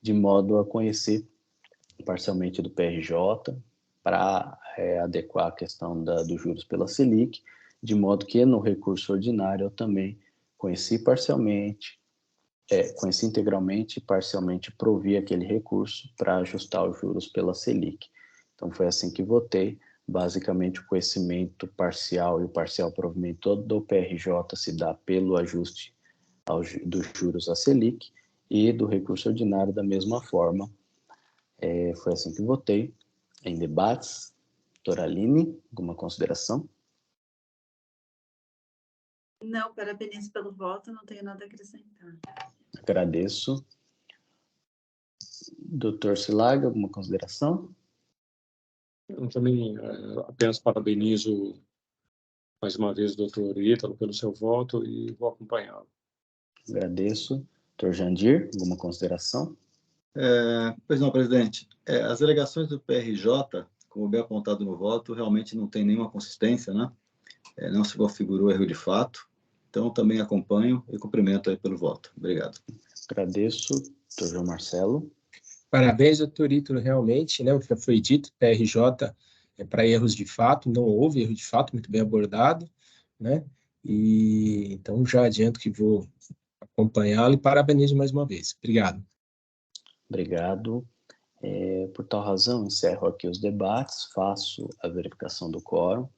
de modo a conhecer parcialmente do PRJ, para adequar a questão dos juros pela Selic, de modo que no recurso ordinário eu também conheci integralmente e parcialmente provi aquele recurso para ajustar os juros pela Selic. Então foi assim que votei. Basicamente, o conhecimento parcial e o parcial provimento do PRJ se dá pelo ajuste dos juros à Selic e do recurso ordinário da mesma forma. Foi assim que votei. Em debates, doutora Aline, alguma consideração?
Não, parabéns pelo voto, não tenho nada a acrescentar.
Agradeço. Doutor Silaga, alguma consideração?
Eu também apenas parabenizo mais uma vez o doutor Ítalo pelo seu voto e vou acompanhá-lo.
Agradeço. Doutor Jandir, alguma consideração?
Pois não, presidente. As alegações do PRJ, como bem apontado no voto, realmente não tem nenhuma consistência, né? Não se configurou erro de fato. Então, também acompanho e cumprimento aí pelo voto. Obrigado.
Agradeço. Doutor João Marcelo.
Parabéns, doutor Ítalo, realmente, né, o que já foi dito, PRJ para erros de fato, não houve erro de fato, muito bem abordado, né, e então já adianto que vou acompanhá-lo e parabenizo mais uma vez. Obrigado.
Obrigado. Por tal razão, encerro aqui os debates, faço a verificação do quórum.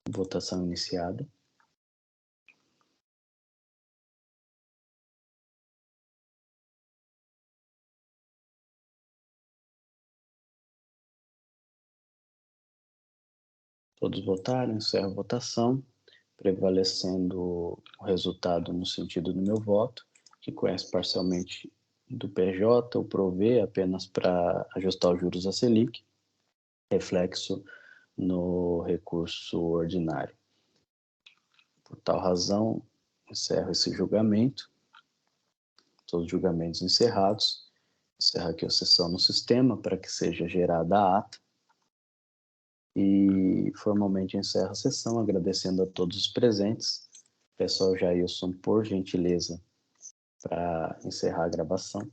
Votação iniciada. Todos votaram, encerro a votação, prevalecendo o resultado no sentido do meu voto, que conhece parcialmente do PJ, o PROVê apenas para ajustar os juros à Selic, reflexo no recurso ordinário. Por tal razão, encerro esse julgamento, todos os julgamentos encerrados, encerro aqui a sessão no sistema para que seja gerada a ata e formalmente encerro a sessão, agradecendo a todos os presentes. Peço ao Jailson, por gentileza, para encerrar a gravação.